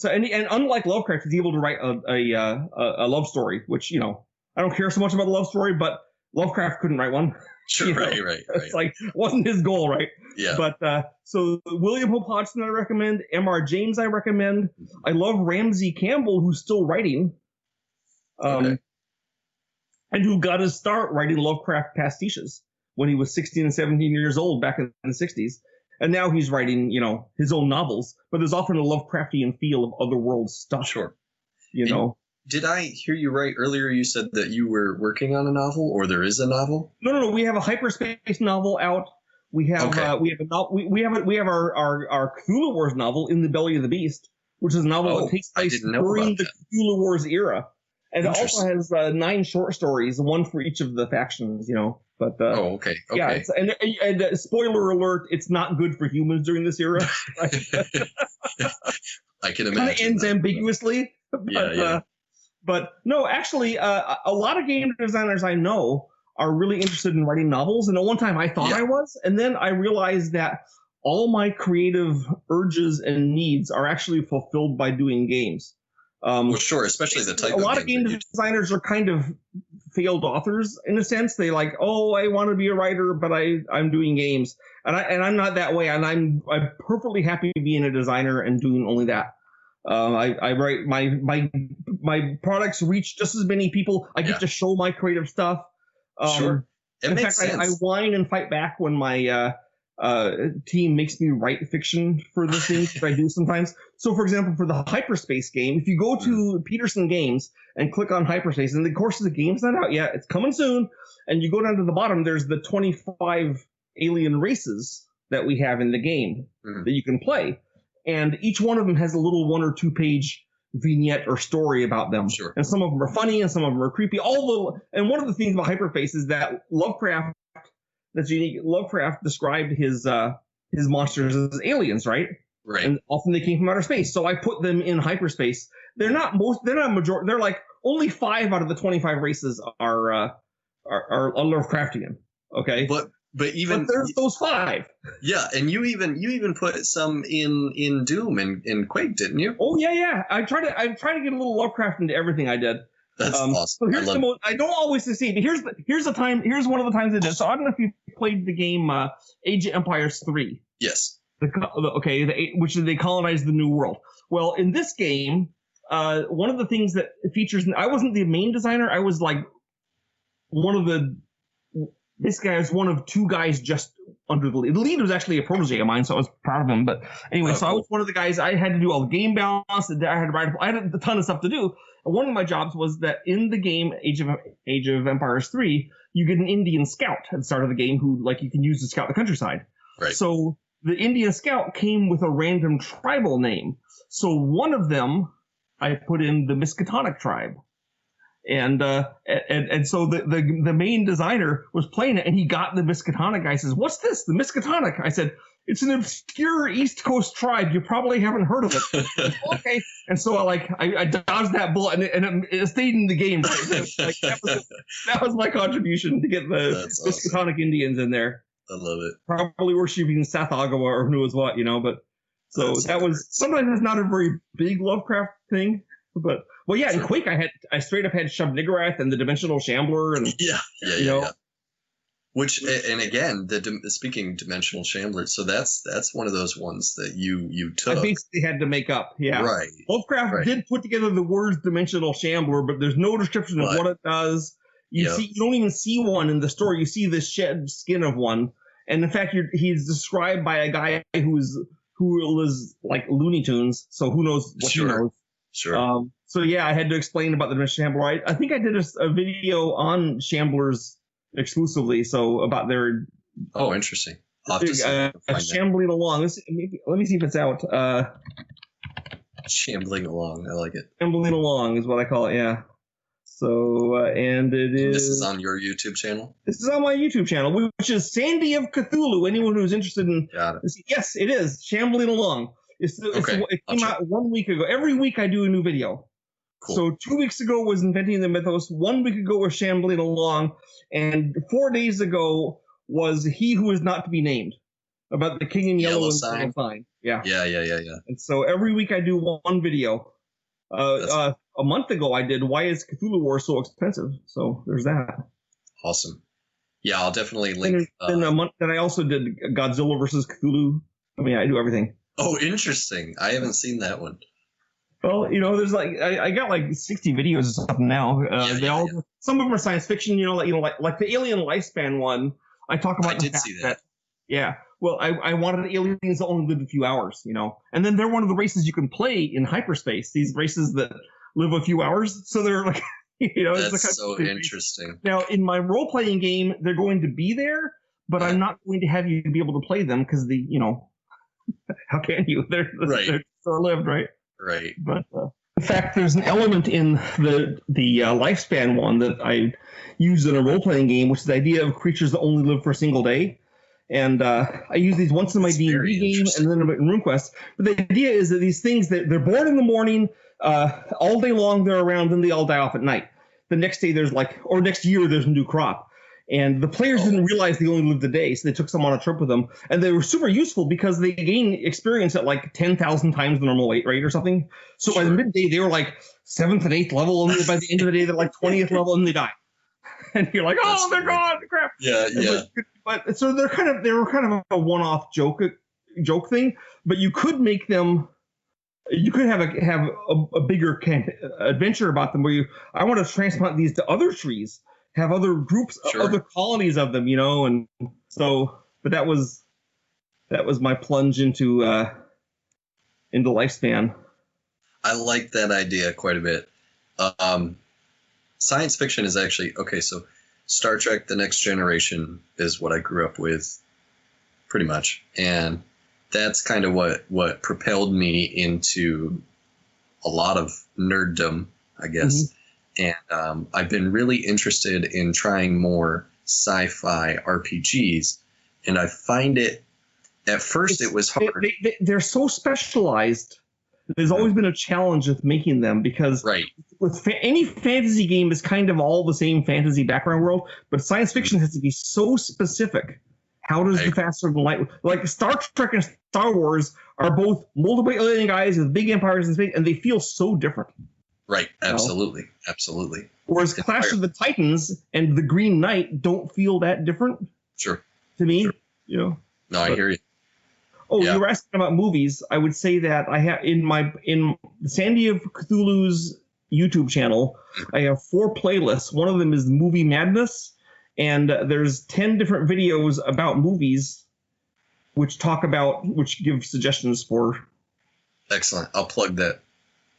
And unlike Lovecraft, he's able to write a love story, which I don't care so much about the love story, but Lovecraft couldn't write one. Sure, right. It's like wasn't his goal, right? Yeah. But so William Hope Hodgson I recommend, M.R. James I recommend. I love Ramsey Campbell, who's still writing, and who got his start writing Lovecraft pastiches when he was 16 and 17 years old back in the 60s. And now he's writing, his own novels, but there's often a Lovecraftian feel of otherworld stuff. Sure. Did I hear you right earlier? You said that you were working on a novel, or there is a novel? No. We have a hyperspace novel out. We have our Cthulhu Wars novel, In the Belly of the Beast, which is a novel that takes place during the Cthulhu Wars era, and it also has 9 short stories, one for each of the factions. But yeah, and spoiler alert, it's not good for humans during this era. I can imagine. Kind of ends ambiguously, but no, actually, a lot of game designers I know are really interested in writing novels. And at one time I thought I was, and then I realized that all my creative urges and needs are actually fulfilled by doing games. Well, sure, especially the type. A lot of game designers are kind of failed authors in a sense. They like, oh, I want to be a writer, but I'm doing games, and I'm not that way, and I'm perfectly happy being a designer and doing only that. I write my products reach just as many people. I get to show my creative stuff. Sure, it makes sense. I whine and fight back when my team makes me write fiction for the things that I do sometimes. So, for example, for the hyperspace game, if you go to Petersen Games and click on hyperspace, and of course the game's not out yet, it's coming soon, and you go down to the bottom, there's the 25 alien races that we have in the game that you can play. And each one of them has a little 1 or 2 page vignette or story about them. Sure. And some of them are funny and some of them are creepy. And one of the things about hyperspace is that Lovecraft, that's unique. Lovecraft described his monsters as aliens, right? Right. And often they came from outer space. So I put them in hyperspace. They're not majority. They're like only 5 out of the 25 races are Lovecraftian. Okay. But there's those 5. Yeah, and you even put some in Doom and Quake, didn't you? Oh yeah. I try to get a little Lovecraft into everything I did. That's awesome. So here's I don't always succeed. But here's one of the times I did. So I don't know if you played the game Age of Empires 3. Yes. Which is they colonized the New World. Well, in this game, one of the things that features, I wasn't the main designer. I was like this guy is one of 2 guys just under the lead. The lead was actually a protege of mine, so I was proud of him. But anyway, I was one of the guys. I had to do all the game balance. I had a ton of stuff to do. And one of my jobs was that in the game Age of Empires 3, you get an Indian scout at the start of the game who you can use to scout the countryside. Right. So the Indian scout came with a random tribal name. So one of them I put in the Miskatonic tribe. And so the main designer was playing it, and he got the Miskatonic guy. Says, "What's this? The Miskatonic?" I said, "It's an obscure East Coast tribe. You probably haven't heard of it." Okay. And so I dodged that bullet, and it stayed in the game. That was my contribution to get the Miskatonic awesome. Indians in there. I love it. Probably worshiping Seth Agawa or who knows what, But so that was sometimes it's not a very big Lovecraft thing. But in Quake I straight up had Shub Niggurath and the Dimensional Shambler and yeah. Which and again speaking Dimensional Shambler, so that's one of those ones that you took. I basically had to make up. Yeah, right. Lovecraft did put together the words Dimensional Shambler, but there's no description of what it does. You don't even see one in the story. You see the shed skin of one, and in fact he's described by a guy who was like Looney Tunes. So who knows what he knows. Sure. So I had to explain about the Dimensional Shambler. I think I did a video on Shamblers exclusively, so about their. Oh, interesting. I'll have to shambling along. Let me see if it's out. Shambling along. I like it. Shambling along is what I call it. Yeah. So and it is. This is on your YouTube channel. This is on my YouTube channel, which is Sandy of Cthulhu. Anyone who's interested in. Got it. Yes, it is Shambling along. It came out 1 week ago. Every week I do a new video. Cool. So 2 weeks ago was Inventing the Mythos. 1 week ago was Shambling Along. And 4 days ago was He Who Is Not to Be Named. About the King in Yellow and Sign. Yeah. Yeah. And so every week I do one video. A month ago I did Why Is Cthulhu War So Expensive? So there's that. Awesome. Yeah, I'll definitely link. Then I also did Godzilla versus Cthulhu. I mean, I do everything. Oh, interesting. I haven't seen that one. Well, there's I got 60 videos or something now. Some of them are science fiction. Like the Alien Lifespan one. I talk about. I did see that. Yeah. Well, I wanted aliens that only lived a few hours. And then they're one of the races you can play in hyperspace. These races that live a few hours. So they're like, That's so interesting. Now, in my role playing game, they're going to be there, but I'm not going to have you be able to play them because how can you? They're short-lived, right? Right. But in fact, there's an element in the Lifespan one that I use in a role-playing game, which is the idea of creatures that only live for a single day. And I use these once in my D&D game and then in RuneQuest. But the idea is that these things, they're born in the morning, all day long they're around, then they all die off at night. The next day or next year there's a new crop. And the players didn't realize they only lived a day, so they took some on a trip with them. And they were super useful because they gain experience at 10,000 times the normal weight rate or something. So by the midday, they were 7th and 8th level, and by the end of the day, they're 20th level, and they die. and you're like, oh, they're gone, crap. Yeah, yeah. But so they were kind of a one-off joke thing, but you could make them. You could have a bigger adventure about them where I want to transplant these to other trees, have other groups, other colonies of them, and so. But that was my plunge into lifespan. I like that idea quite a bit. Science fiction is actually okay. So Star Trek: The Next Generation is what I grew up with, pretty much, and that's kind of what propelled me into a lot of nerddom, I guess. Mm-hmm. And I've been really interested in trying more sci-fi RPGs, and I find it. At first, it was hard. They're so specialized. There's always been a challenge with making them because with any fantasy game is kind of all the same fantasy background world, but science fiction has to be so specific. How does the faster than light, like Star Trek and Star Wars are both multiple alien guys with big empires in space, and they feel so different. Right. Absolutely. Absolutely. Whereas Clash of the Titans and the Green Knight don't feel that different. Sure. To me, No, I hear you. Oh, you were asking about movies. I would say that I have in Sandy of Cthulhu's YouTube channel, I have 4 playlists. One of them is Movie Madness, and there's 10 different videos about movies, which give suggestions for. Excellent. I'll plug that.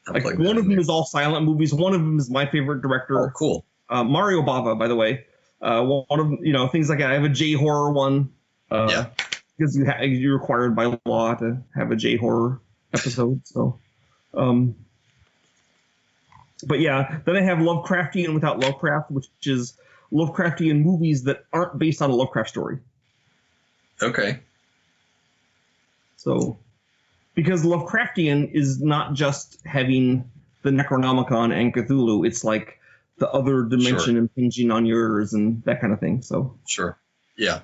One of them is all silent movies. One of them is my favorite director. Oh, cool. Mario Bava, by the way. One of them, things like that. I have a J horror one. Because you're required by law to have a J horror episode. So, but yeah, then I have Lovecraftian without Lovecraft, which is Lovecraftian movies that aren't based on a Lovecraft story. Okay. So, because Lovecraftian is not just having the Necronomicon and Cthulhu, it's like the other dimension impinging on yours and that kind of thing. So. Sure. Yeah.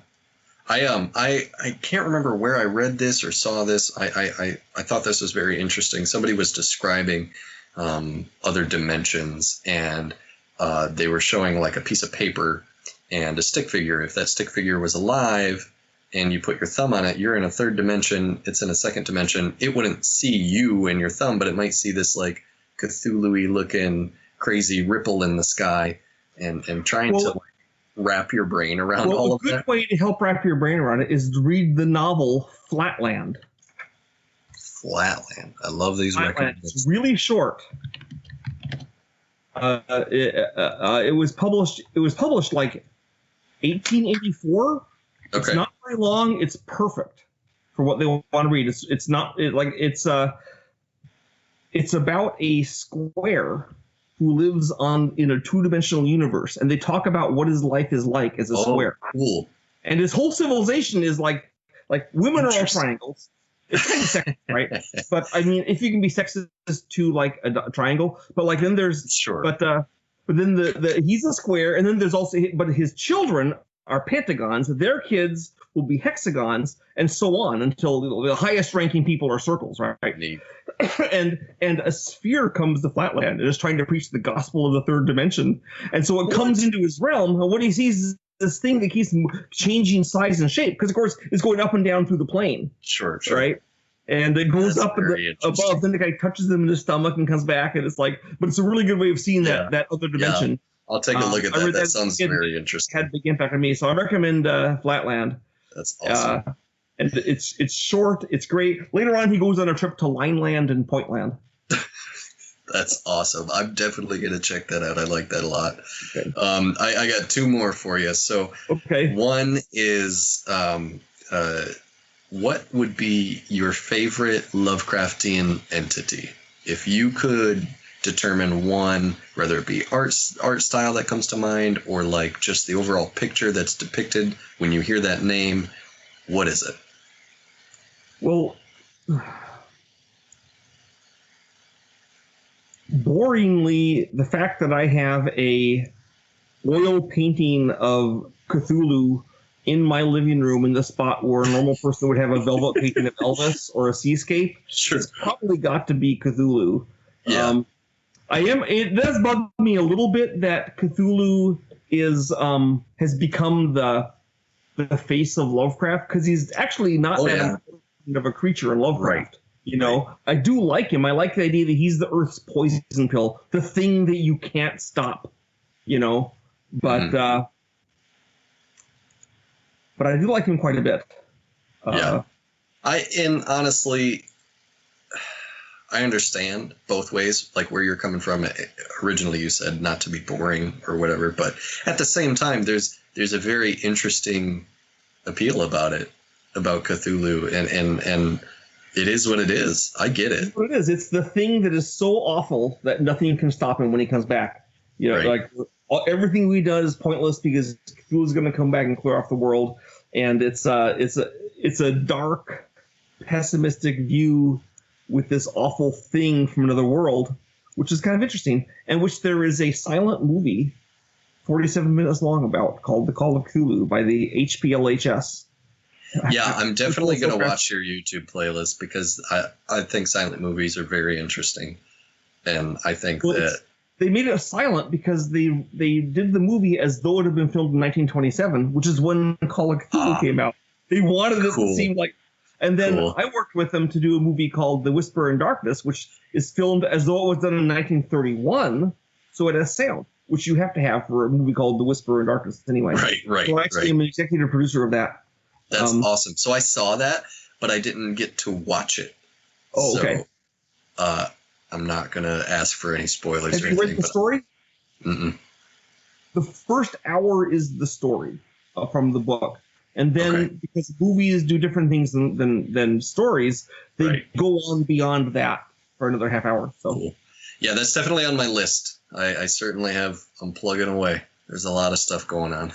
I can't remember where I read this or saw this. I thought this was very interesting. Somebody was describing other dimensions, and they were showing like a piece of paper and a stick figure. If that stick figure was alive and you put your thumb on it, you're in a third dimension. It's in a second dimension. It wouldn't see you and your thumb, but it might see this like Cthulhu-y looking crazy ripple in the sky, and trying to wrap your brain around all of that. A good way to help wrap your brain around it is to read the novel Flatland. Flatland. I love these recommendations. It's really short. It was published like 1884. Okay. It's not very long. It's perfect for what they want to read. It's about a square who lives in a 2-dimensional universe, and they talk about what his life is like as a square. Cool. And his whole civilization is like women are all triangles. It's kind of sexist, right? But I mean, if you can be sexist to like a triangle, but like then there's but then he's a square, and then there's also his children are pentagons. Their kids will be hexagons, and so on until the highest ranking people are circles, right? Neat. and a sphere comes to Flatland and is trying to preach the gospel of the third dimension, and so it comes into his realm, and what he sees is this thing that keeps changing size and shape, because of course it's going up and down through the plane. Sure. Right? And it goes up above, then the guy touches him in his stomach and comes back, and it's like, but it's a really good way of seeing that other dimension. Yeah. I'll take a look at that. That sounds very interesting. Had a big impact on me, so I recommend Flatland. That's awesome. And it's short. It's great. Later on, he goes on a trip to Lineland and Pointland. That's awesome. I'm definitely going to check that out. I like that a lot. Okay. I got 2 more for you. So one is what would be your favorite Lovecraftian entity? If you could determine one, whether it be art style that comes to mind, or like just the overall picture that's depicted when you hear that name, what is it? Well, boringly, the fact that I have a oil painting of Cthulhu in my living room in the spot where a normal person would have a velvet painting of Elvis or a seascape, it's probably got to be Cthulhu. Yeah. It does bug me a little bit that Cthulhu is has become the face of Lovecraft, because he's actually not that important of a creature in Lovecraft. Right. You know, I do like him. I like the idea that he's the Earth's poison pill, the thing that you can't stop. You know, but but I do like him quite a bit. Honestly, I understand both ways, like where you're coming from. Originally, you said not to be boring or whatever, but at the same time, there's a very interesting appeal about it, about Cthulhu, and it is what it is. I get it. It's what it is. It's the thing that is so awful that nothing can stop him when he comes back. You know, like everything we do is pointless because Cthulhu's going to come back and clear off the world, and it's a dark, pessimistic view with this awful thing from another world, which is kind of interesting, and which there is a silent movie, 47 minutes long, about, called The Call of Cthulhu by the HPLHS. Yeah, I'm definitely going to watch your YouTube playlist, because I think silent movies are very interesting, and I think that they made it silent because they did the movie as though it had been filmed in 1927, which is when Call of Cthulhu came out. They wanted it to seem like. And then I worked with them to do a movie called The Whisper in Darkness, which is filmed as though it was done in 1931, so it has sound, which you have to have for a movie called The Whisper in Darkness anyway. Right. So I actually am an executive producer of that. That's awesome. So I saw that, but I didn't get to watch it. Oh, okay. So, I'm not going to ask for any spoilers Have or you anything. read the story? Mm-mm. The first hour is the story from the book. And then, because movies do different things than stories, they go on beyond that for another half hour. So, cool. Yeah, that's definitely on my list. I certainly have. I'm plugging away. There's a lot of stuff going on.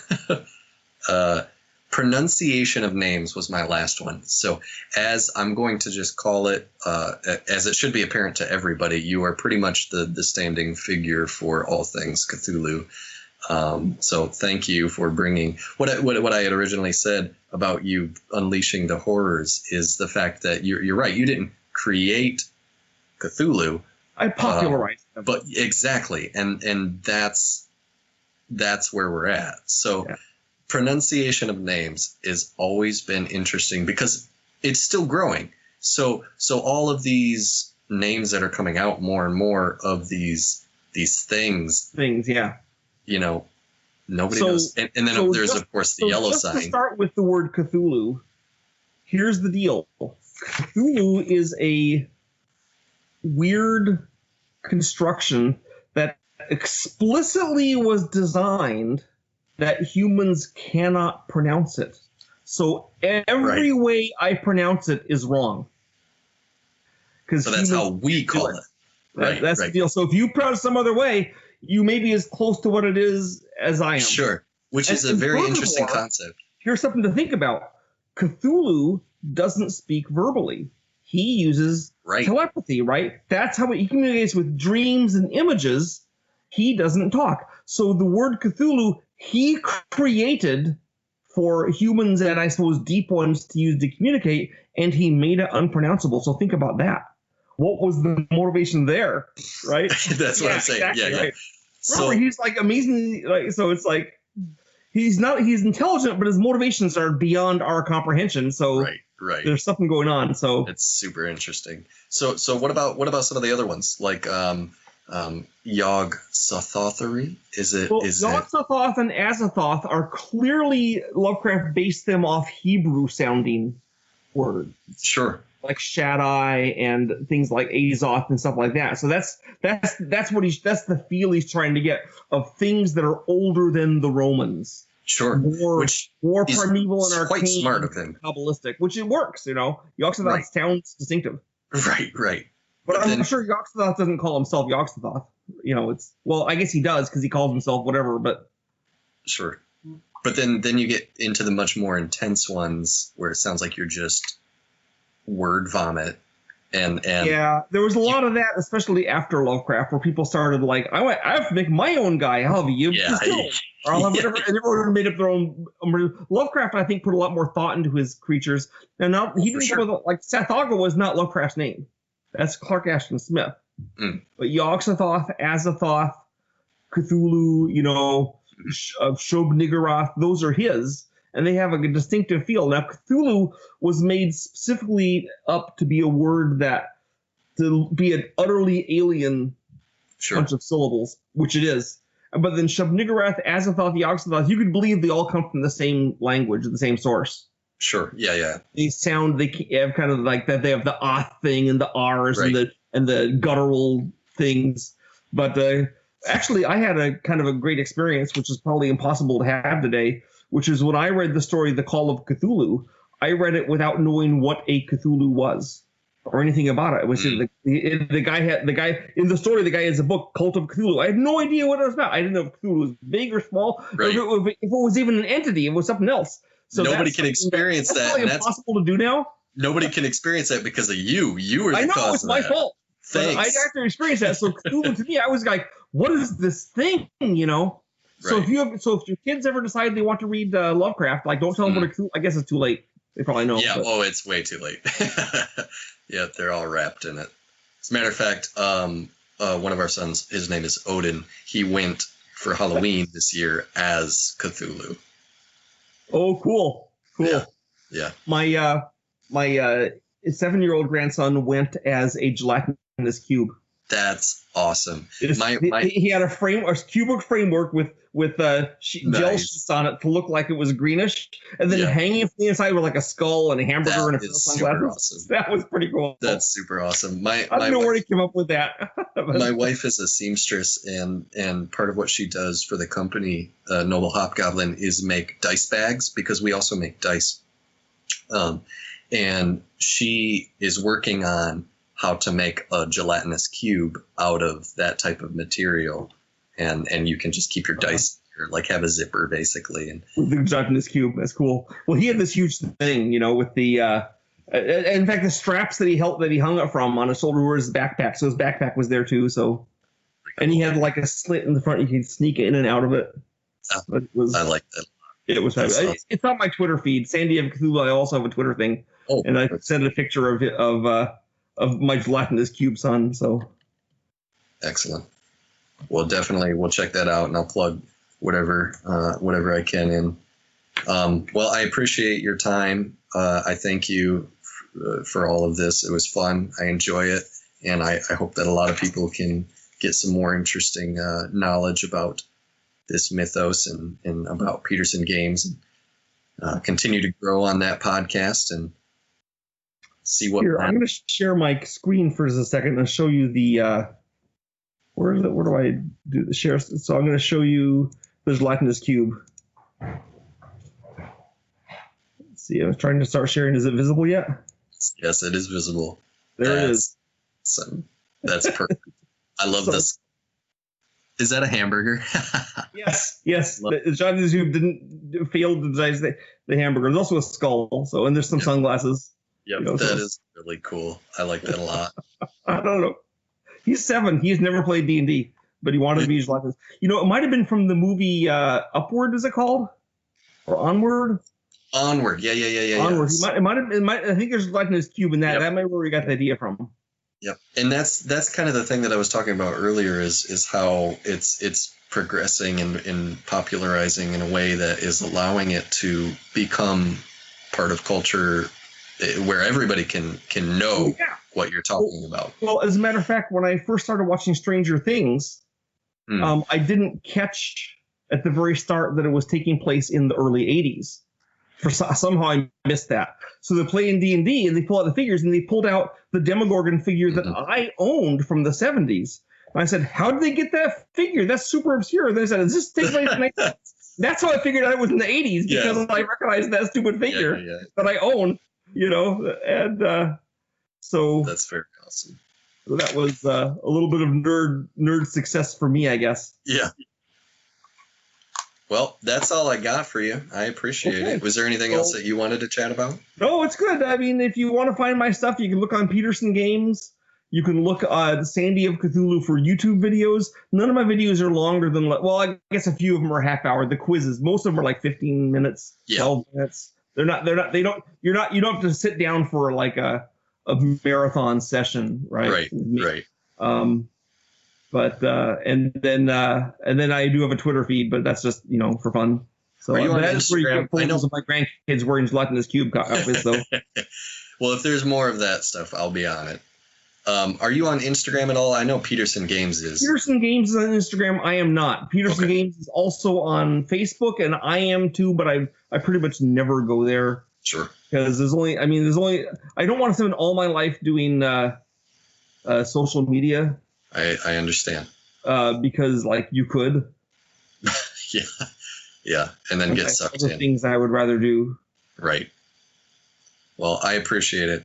Pronunciation of names was my last one. So, as I'm going to just call it, as it should be apparent to everybody, you are pretty much the standing figure for all things Cthulhu. So thank you for bringing what I had originally said about you unleashing the horrors is the fact that you're right. You didn't create Cthulhu. I popularized them. But exactly. And that's where we're at. So pronunciation of names has always been interesting because it's still growing. So all of these names that are coming out more and more of these things, yeah. You know, nobody knows. And then there's, of course, the yellow sign. To start with the word Cthulhu, here's the deal. Cthulhu is a weird construction that explicitly was designed that humans cannot pronounce it. So every way I pronounce it is wrong. So that's how we call it. Right. That's the deal. So if you pronounce it some other way, you may be as close to what it is as I am. Sure, which is a very interesting concept. Here's something to think about. Cthulhu doesn't speak verbally. He uses telepathy, right? That's how he communicates with dreams and images. He doesn't talk. So the word Cthulhu, he created for humans and I suppose deep ones to use to communicate, and he made it unpronounceable. So think about that. What was the motivation there, right? That's what I'm saying. Exactly, right. So he's like amazing. Like, so it's like he's intelligent, but his motivations are beyond our comprehension. So there's something going on. So it's super interesting. So what about some of the other ones like Yog Sothothery? Yog Sothoth and Azathoth are clearly Lovecraft based them off Hebrew sounding words. Sure. Like Shaddai and things like Azoth and stuff like that. So that's the feel he's trying to get of things that are older than the Romans. Sure. More primeval and arcane, quite smart of him. Kabbalistic, which it works, you know. Yog-Sothoth sounds distinctive. Right. But I'm sure Yog-Sothoth doesn't call himself Yog-Sothoth. You know, I guess he does because he calls himself whatever, but sure. But then you get into the much more intense ones where it sounds like you're just word vomit and there was a lot of that, especially after Lovecraft, where people started like, I have to make my own guy. I'll have you, or I'll have whatever, and everyone made up their own. Lovecraft, I think, put a lot more thought into his creatures, and now he didn't come with, like Sathaga was not Lovecraft's name. That's Clark Ashton Smith. But Yog-Sothoth, Azathoth, Cthulhu, you know, Shub-Niggurath, those are his, and they have a distinctive feel. Now, Cthulhu was made specifically up to be a word to be an utterly alien bunch of syllables, which it is. But then Shub-Niggurath, Azathoth, Yog-Sothoth, you could believe they all come from the same language, the same source. Sure. Yeah. They have kind of like that. They have the thing and the R's and the guttural things. But actually, I had a kind of a great experience, which is probably impossible to have today, which is when I read the story, The Call of Cthulhu, I read it without knowing what a Cthulhu was or anything about it. It was the guy in the story. The guy has a book, Cult of Cthulhu. I had no idea what it was about. I didn't know if Cthulhu was big or small. Right. If it was even an entity, it was something else. So nobody can experience that. That's really impossible to do now. Nobody can experience that because of you. You were the cause of that. I know, it's my fault. Thanks. I got to experience that. So Cthulhu, to me, I was like, what is this thing, you know? So if your kids ever decide they want to read Lovecraft, like, don't tell them what a Cthulhu. I guess it's too late. They probably know. Yeah. But. It's way too late. Yeah, they're all wrapped in it. As a matter of fact, one of our sons, his name is Odin. He went for Halloween this year as Cthulhu. Oh, cool. Yeah. My 7-year-old grandson went as a gelatinous cube. That's awesome. He had a cubic framework with gel sheets on it to look like it was greenish, and then hanging from the inside with like a skull and a hamburger and a pair of sunglasses. Awesome. That was pretty cool. That's super awesome. I don't know where he came up with that. My wife is a seamstress, and part of what she does for the company, Noble Hobgoblin, is make dice bags, because we also make dice. And she is working on how to make a gelatinous cube out of that type of material, and you can just keep your dice there, like have a zipper basically. And the gelatinous cube, that's cool. Well, he had this huge thing, you know, with the in fact the straps that he hung it from on his shoulder were his backpack, so his backpack was there too. So, and he had like a slit in the front, you could sneak in and out of it. I like that. It was it's on my Twitter feed, Sandy of Cthulhu. I also have a Twitter thing, and I sent a picture of my gelatinous cube son. So excellent. Well, definitely we'll check that out, and I'll plug whatever I can in. Well, I appreciate your time. I thank you for all of this. It was fun. I enjoy it, and I hope that a lot of people can get some more interesting knowledge about this mythos and about Petersen Games, and continue to grow on that podcast and see what. Here, I'm going to share my screen for just a second and show you the. Where is it? Where do I do the share? So I'm going to show you the gelatinous cube. Let's see, I was trying to start sharing. Is it visible yet? Yes, it is visible. There it is. That's perfect. I love this. Is that a hamburger? Yes. The gelatinous cube didn't fail to design the hamburger. There's also a skull. So, and there's some sunglasses. Yep, you know, that is really cool. I like that a lot. I don't know. He's 7. He's never played D&D, but he wanted to be gelatinous. You know, it might have been from the movie Upward, is it called? Or Onward? Onward, yeah. Onward. I think there's gelatinous cube in that. That might be where we got the idea from. Yep, and that's kind of the thing that I was talking about earlier is how it's progressing and popularizing in a way that is allowing it to become part of culture, where everybody can know what you're talking about. Well, as a matter of fact, when I first started watching Stranger Things, I didn't catch at the very start that it was taking place in the early 80s. Somehow I missed that. So they play in D&D, and they pull out the figures, and they pulled out the Demogorgon figure that I owned from the 70s. And I said, how did they get that figure? That's super obscure. And they said, is this take place in the That's how I figured out it was in the 80s, because I recognized that stupid figure that I own. You know, and so that's very awesome. So that was a little bit of nerd success for me, I guess. Yeah. Well, that's all I got for you. I appreciate it. Was there anything else that you wanted to chat about? No, it's good. I mean, if you want to find my stuff, you can look on Petersen Games. You can look at Sandy of Cthulhu for YouTube videos. None of my videos are longer than, well, I guess a few of them are half hour. The quizzes, most of them are like 15 minutes, 12 minutes. You don't have to sit down for like a marathon session, right? Right. But and then I do have a Twitter feed, but that's just for fun. So Are you on that is where you Instagram? get photos of my grandkids wearing gelatinous cube outfits, though. Well, if there's more of that stuff, I'll be on it. Are you on Instagram at all? I know Petersen Games is. Petersen Games is on Instagram. I am not. Petersen Games is also on Facebook, and I am too, but I pretty much never go there. Sure. Because there's only I don't want to spend all my life doing social media. I understand. Because you could. Yeah, and then get sucked in. Things I would rather do. Right. Well, I appreciate it.